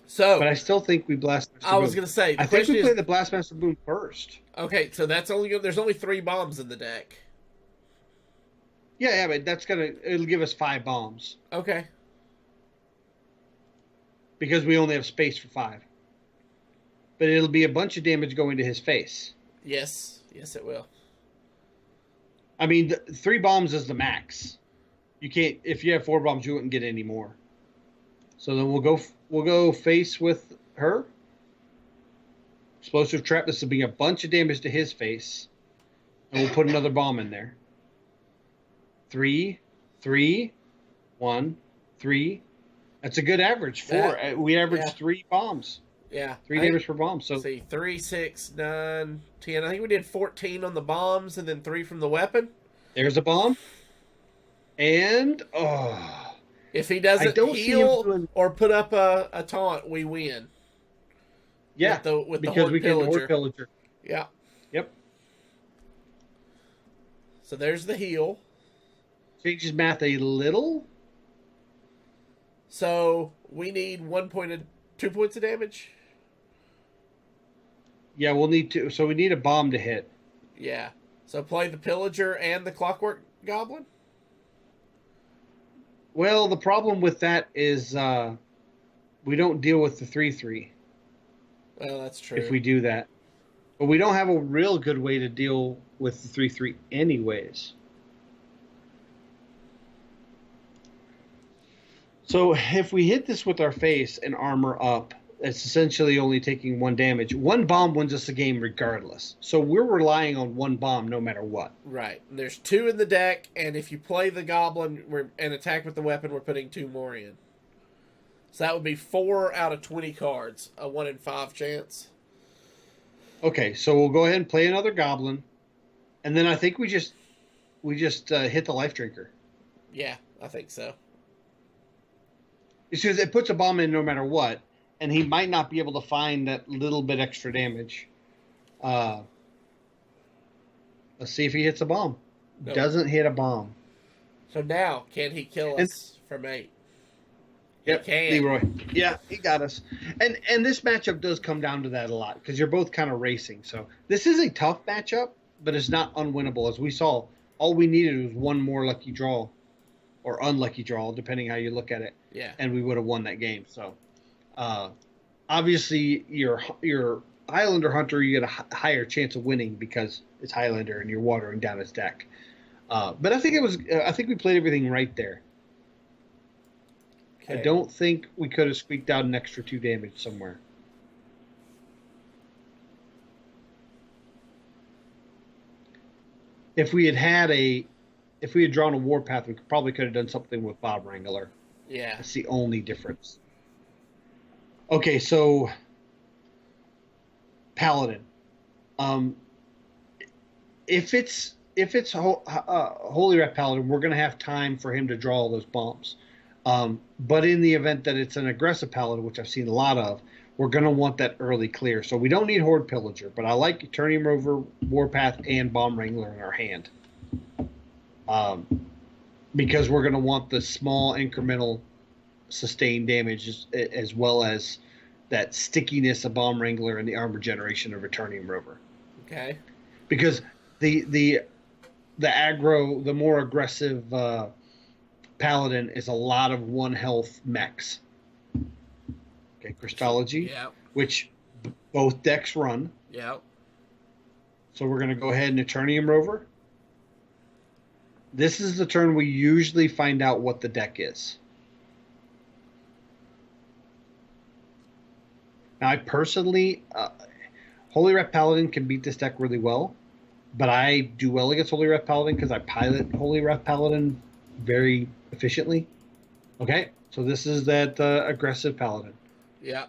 So, but I still think we blast. I was going to say, I think we play the Blastmaster Boom first. Okay, so that's there's only 3 bombs in the deck. Yeah, but it'll give us 5 bombs. Okay. Because we only have space for 5. But it'll be a bunch of damage going to his face. Yes, it will. I mean, 3 bombs is the max. You can't. If you have 4 bombs, you wouldn't get any more. So then we'll go face with her. Explosive trap. This will be a bunch of damage to his face, and we'll put another bomb in there. 3, 3, 1, 3. That's a good average. 4. We averaged 3 bombs. Yeah. 3 damage per bomb. So see, 3, 6, 9, 10. I think we did 14 on the bombs and then 3 from the weapon. There's a bomb. And if he doesn't heal or put up a taunt, we win. Yeah, with because we can Horde Pillager. Yeah. Yep. So there's the heal. Changes math a little. So we need 2 points of damage. Yeah, we'll need 2. So we need a bomb to hit. Yeah. So play the Pillager and the Clockwork Goblin. Well, the problem with that is we don't deal with the 3/3. Well, that's true. If we do that. But we don't have a real good way to deal with the 3/3 anyways. So if we hit this with our face and armor up, it's essentially only taking 1 damage. 1 bomb wins us the game regardless. So we're relying on 1 bomb no matter what. Right. There's 2 in the deck, and if you play the Goblin and attack with the weapon, we're putting 2 more in. So that would be 4 out of 20 cards. A 1 in 5 chance. Okay, so we'll go ahead and play another Goblin. And then I think we just hit the Life Drinker. Yeah, I think so. It's because it puts a bomb in no matter what. And he might not be able to find that little bit extra damage. Let's see if he hits a bomb. Nope. Doesn't hit a bomb. So now, can he kill us from 8? Yep, can. Leroy. Yeah, he got us. And this matchup does come down to that a lot because you're both kind of racing. So this is a tough matchup, but it's not unwinnable. As we saw, all we needed was one more lucky draw or unlucky draw, depending how you look at it. Yeah. And we would have won that game. So obviously, your Highlander Hunter, you get a higher chance of winning because it's Highlander and you're watering down his deck. But I think we played everything right there. Okay. I don't think we could have squeaked out an extra 2 damage somewhere. If we had drawn a Warpath, we probably could have done something with Bob Wrangler. Yeah. That's the only difference. Okay, so Paladin. If it's Holy Rat Paladin, we're going to have time for him to draw all those bombs. But in the event that it's an aggressive Paladin, which I've seen a lot of, we're going to want that early clear. So we don't need Horde Pillager, but I like Eternium Rover, Warpath, and Bomb Wrangler in our hand. Because we're going to want the small incremental sustained damage as well as that stickiness of Bomb Wrangler and the armor generation of Eternium Rover. Okay. Because the aggro, the more aggressive Paladin is a lot of 1 health mechs. Okay, Crystology, Yeah. which both decks run. Yeah. So we're going to go ahead and Eternium Rover. This is the turn we usually find out what the deck is. Now, I personally, Holy Rat Paladin can beat this deck really well, but I do well against Holy Rat Paladin because I pilot Holy Rat Paladin very efficiently. Okay, so this is that aggressive Paladin. Yeah.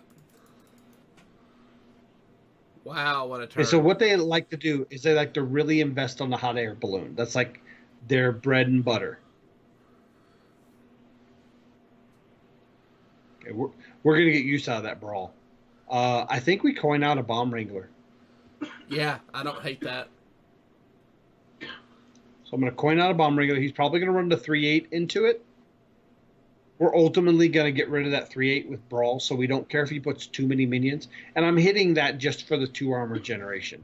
Wow, what a turn. And so what they like to do is they like to really invest on the hot air balloon. That's like their bread and butter. Okay, we're going to get used out of that brawl. I think we coin out a Bomb Wrangler. Yeah, I don't hate that. So I'm going to coin out a Bomb Wrangler. He's probably going to run the 3/8 into it. We're ultimately going to get rid of that 3/8 with Brawl, so we don't care if he puts too many minions. And I'm hitting that just for the 2 armor generation.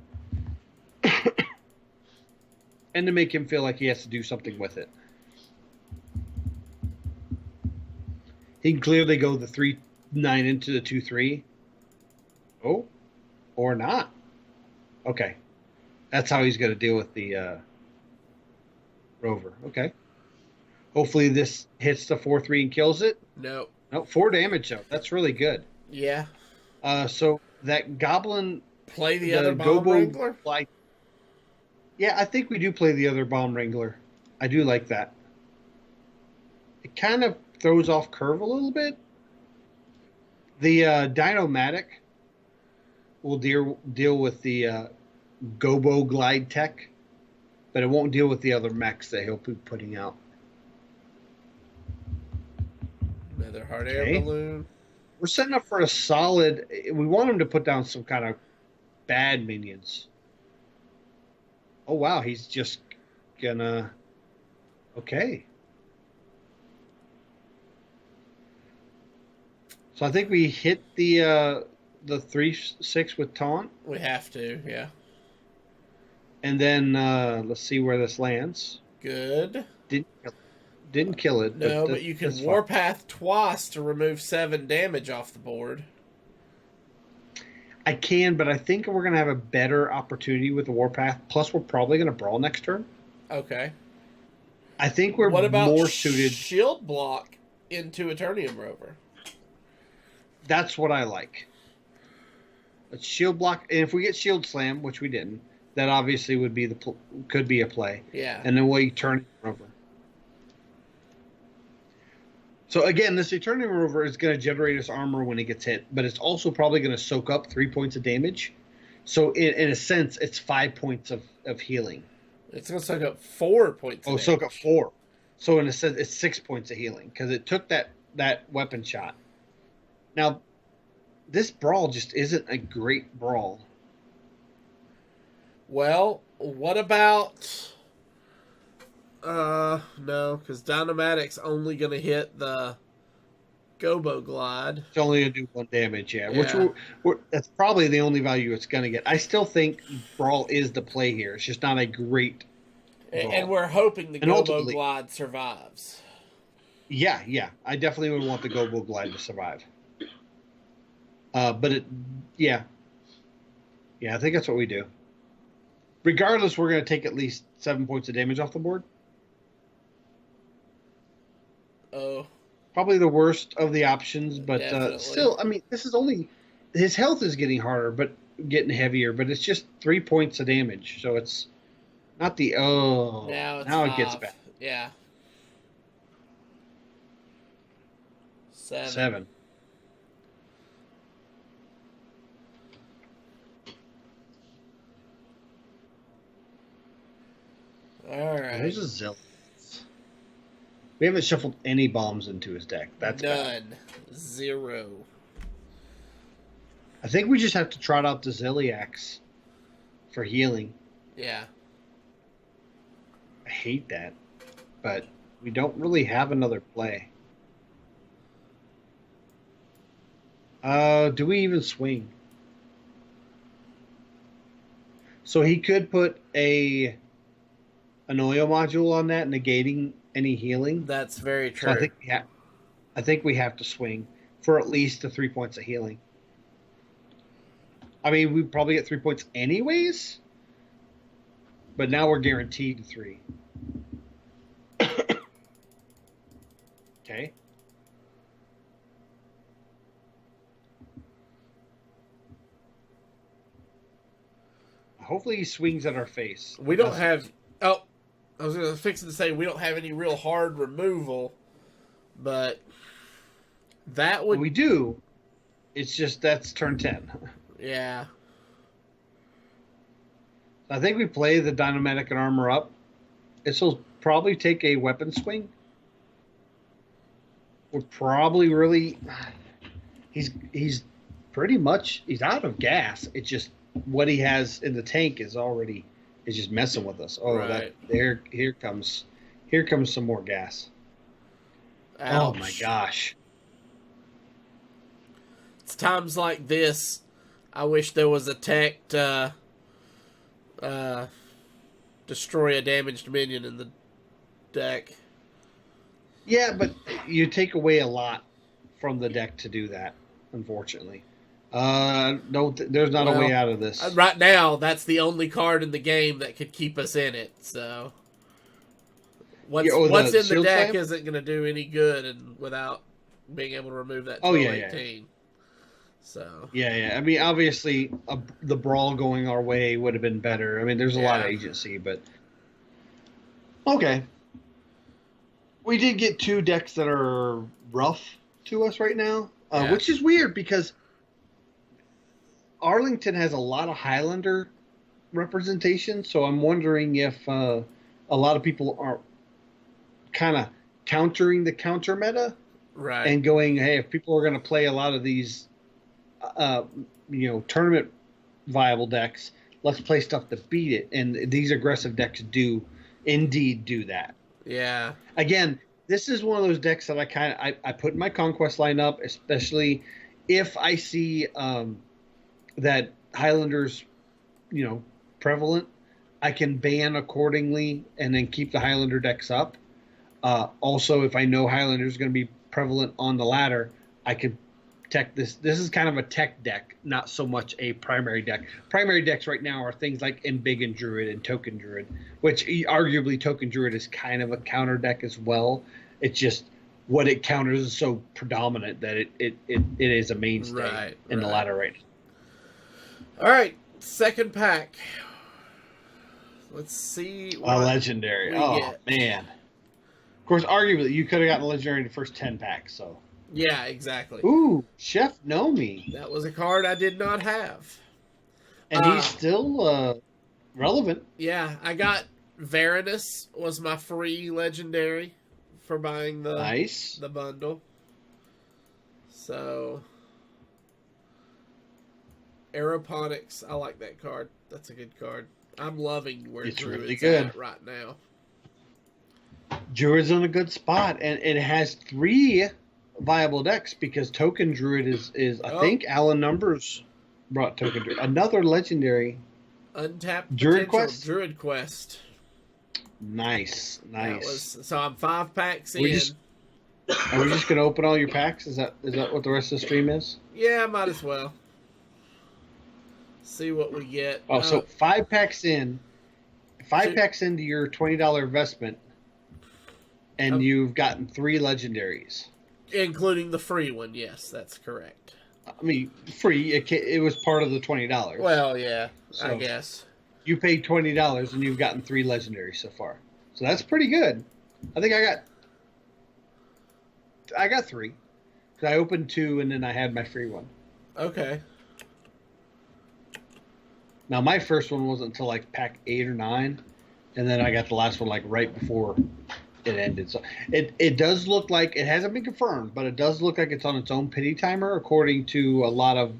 And to make him feel like he has to do something with it. He can clearly go the 3/9 into the 2/3. Oh, or not. Okay. That's how he's going to deal with the Rover. Okay. Hopefully this hits the 4/3 and kills it. No. No, 4 damage though. That's really good. Yeah. So that Goblin... Play the other Bomb Wrangler? Yeah, I think we do play the other Bomb Wrangler. I do like that. It kind of throws off curve a little bit. The Dino-Matic will deal with the Gobo Glide Tech, but it won't deal with the other mechs that he'll be putting out. Another hard air balloon. We're setting up for a solid... We want him to put down some kind of bad minions. Oh, wow. He's just gonna... Okay. So I think we hit the 3/6 with Taunt. We have to, yeah. And then let's see where this lands. Good. Didn't kill it. No, but you can Warpath twice to remove 7 damage off the board. I can, but I think we're going to have a better opportunity with the Warpath. Plus, we're probably going to Brawl next turn. Okay. I think we're what about more suited. Shield block into Eternium Rover? That's what I like. A shield block, and if we get Shield Slam, which we didn't, that obviously would be could be a play. Yeah. And then we turn it over. So again, this Eternium Rover is going to generate us armor when it gets hit, but it's also probably going to soak up 3 points of damage. So in a sense, it's 5 points of healing. It's going to soak up 4 points. Oh, soak up 4. So in a sense, it's 6 points of healing because it took that weapon shot. Now, this brawl just isn't a great brawl. Well, what about... no, because Dynamatic's only going to hit the Gobo Glide. It's only going to do 1 damage, yeah. Yeah. Which that's probably the only value it's going to get. I still think Brawl is the play here. It's just not a great Brawl. And we're hoping the Gobo Glide survives. Yeah. I definitely would want the Gobo Glide to survive. But yeah, I think that's what we do. Regardless, we're going to take at least 7 points of damage off the board. Oh. Probably the worst of the options, but still, I mean, this is only his health is getting harder, but getting heavier. But it's just 3 points of damage, so it's not the now it gets bad. Yeah. 7. All right. There's a Zillion. We haven't shuffled any bombs into his deck. That's none. Bad. 0. I think we just have to trot out the Zilliax for healing. Yeah. I hate that, but we don't really have another play. Do we even swing? So he could put an Oil module on that, negating any healing. That's very true. So I think we have to swing for at least the 3 points of healing. I mean, we probably get 3 points anyways, but now we're guaranteed 3. Okay. Hopefully he swings at our face. We don't have... Oh, I was fixing to say we don't have any real hard removal, but that would... We do. It's just that's turn 10. Yeah. I think we play the Dynamatic and Armor Up. This will probably take a weapon swing. We're probably really... He's pretty much... He's out of gas. It's just what he has in the tank is just messing with us. Oh, right. Here comes some more gas. Ouch. Oh my gosh. It's times like this I wish there was a tech to destroy a damaged minion in the deck. Yeah, but you take away a lot from the deck to do that, unfortunately. No, there's not a way out of this. Right now, that's the only card in the game that could keep us in it. So, what's in the deck slam? Isn't going to do any good, and without being able to remove that 12-18. Yeah. So. Yeah. I mean, obviously, the Brawl going our way would have been better. I mean, there's a lot of agency, but okay. We did get 2 decks that are rough to us right now, which is weird because Arlington has a lot of Highlander representation, so I'm wondering if a lot of people are kind of countering the counter meta, right? And going, hey, if people are going to play a lot of these, tournament viable decks, let's play stuff to beat it. And these aggressive decks do indeed do that. Yeah. Again, this is one of those decks that I put in my Conquest lineup, especially if I see that Highlander's, prevalent. I can ban accordingly and then keep the Highlander decks up. Also, if I know Highlander's going to be prevalent on the ladder, I could tech this. This is kind of a tech deck, not so much a primary deck. Primary decks right now are things like Embiggen Druid and Token Druid, which arguably Token Druid is kind of a counter deck as well. It's just what it counters is so predominant that it is a mainstay in the ladder right now. All right, second pack. Let's see. A legendary. Get. Man. Of course, arguably, you could have gotten a legendary in the first 10 packs. So. Yeah, exactly. Ooh, Chef Nomi. That was a card I did not have. And he's still relevant. Yeah, I got Varanus was my free legendary for buying the bundle. So... Aeroponics, I like that card. That's a good card. I'm loving where it's Druid's really good at right now. Druid's in a good spot, and it has 3 viable decks because Token Druid is I think Alan Numbers brought Token Druid. Another legendary Untapped Druid potential Quest. Druid Quest. Nice. So I'm 5 packs We in. Are we just gonna open all your packs? Is that what the rest of the stream is? Yeah, might as well. See what we get. Oh, so 5 packs in. 5 packs into your $20 investment, and you've gotten 3 legendaries. Including the free one, yes, that's correct. I mean, free. It was part of the $20. Well, yeah, so I guess. You paid $20 and you've gotten 3 legendaries so far. So that's pretty good. I think I got 3. Because I opened 2 and then I had my free one. Okay. Now, my first one wasn't until like pack 8 or 9. And then I got the last one like right before it ended. So it does look like, it hasn't been confirmed, but it does look like it's on its own pity timer according to a lot of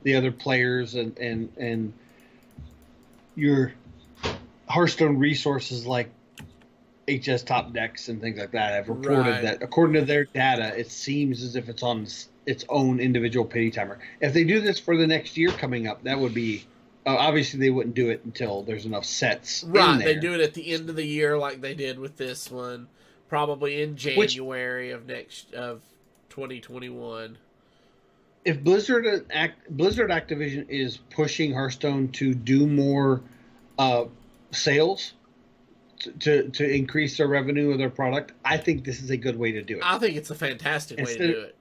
the other players and your Hearthstone resources like HS Top Decks and things like that have reported that according to their data, it seems as if it's on its own individual pity timer. If they do this for the next year coming up, that would be obviously they wouldn't do it until there's enough sets. Right, they do it at the end of the year like they did with this one, probably in January of 2021. If Blizzard Activision is pushing Hearthstone to do more sales to increase their revenue of their product, I think this is a good way to do it. I think it's a fantastic way to do it.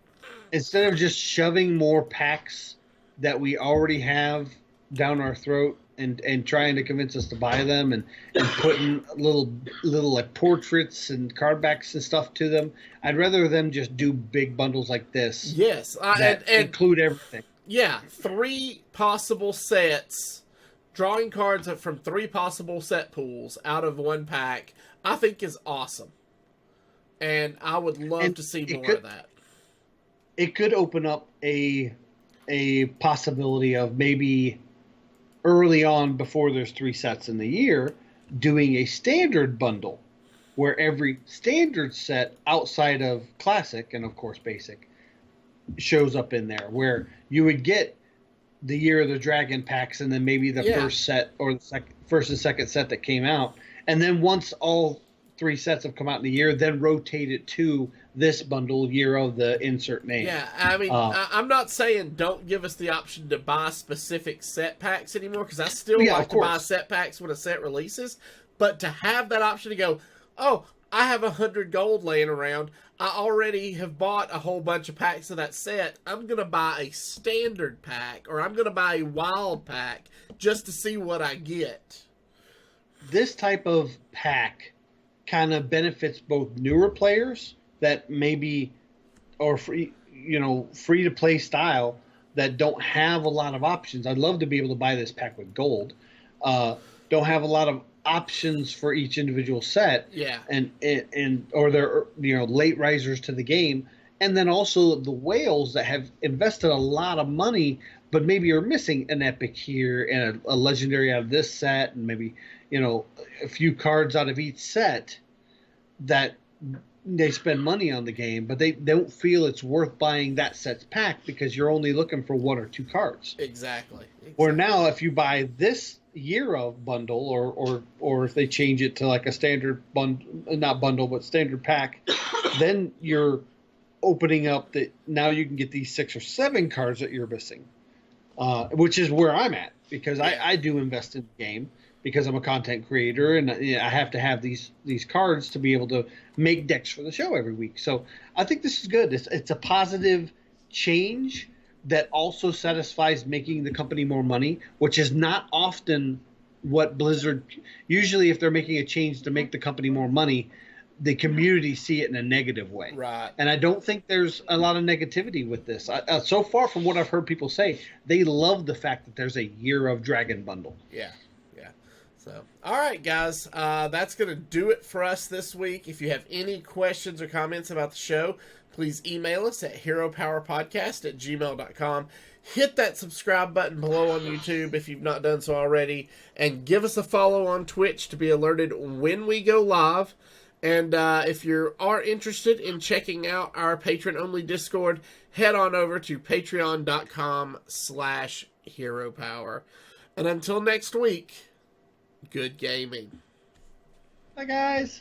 Instead of just shoving more packs that we already have down our throat and trying to convince us to buy them and putting little like portraits and card backs and stuff to them, I'd rather them just do big bundles like this. Yes, that include everything. Yeah, 3 possible sets, drawing cards from 3 possible set pools out of 1 pack, I think is awesome. And I would love to see more of that. It could open up a possibility of maybe early on, before there's 3 sets in the year, doing a standard bundle where every standard set outside of classic and of course basic shows up in there, where you would get the Year of the Dragon packs and then maybe the first set or the first and second set that came out, and then once all 3 sets have come out in the year, then rotate it to this bundle, Year of the insert name. Yeah, I mean, I'm not saying don't give us the option to buy specific set packs anymore, because I still like to buy set packs when a set releases, but to have that option to go, oh, I have 100 gold laying around, I already have bought a whole bunch of packs of that set, I'm going to buy a standard pack, or I'm going to buy a wild pack, just to see what I get. This type of pack kind of benefits both newer players that maybe or free to play style that don't have a lot of options. I'd love to be able to buy this pack with gold. Don't have a lot of options for each individual set. Yeah. And or they're late risers to the game. And then also the whales that have invested a lot of money but maybe are missing an epic here and a legendary out of this set and maybe a few cards out of each set that they spend money on the game, but they don't feel it's worth buying that set's pack because you're only looking for 1 or 2 cards. Exactly. Or now if you buy this Year of bundle or if they change it to like a standard standard pack, then you're opening up that now you can get these 6 or 7 cards that you're missing, which is where I'm at because I do invest in the game. Because I'm a content creator and I have to have these cards to be able to make decks for the show every week. So I think this is good. It's a positive change that also satisfies making the company more money, which is not often what Blizzard – usually if they're making a change to make the company more money, the community see it in a negative way. Right. And I don't think there's a lot of negativity with this. So far from what I've heard people say, they love the fact that there's a Year of Dragon bundle. Yeah. So, all right, guys, that's going to do it for us this week. If you have any questions or comments about the show, please email us at heropowerpodcast@gmail.com. Hit that subscribe button below on YouTube if you've not done so already, and give us a follow on Twitch to be alerted when we go live. And if you are interested in checking out our patron-only Discord, head on over to patreon.com/heropower. And until next week, good gaming. Bye, guys.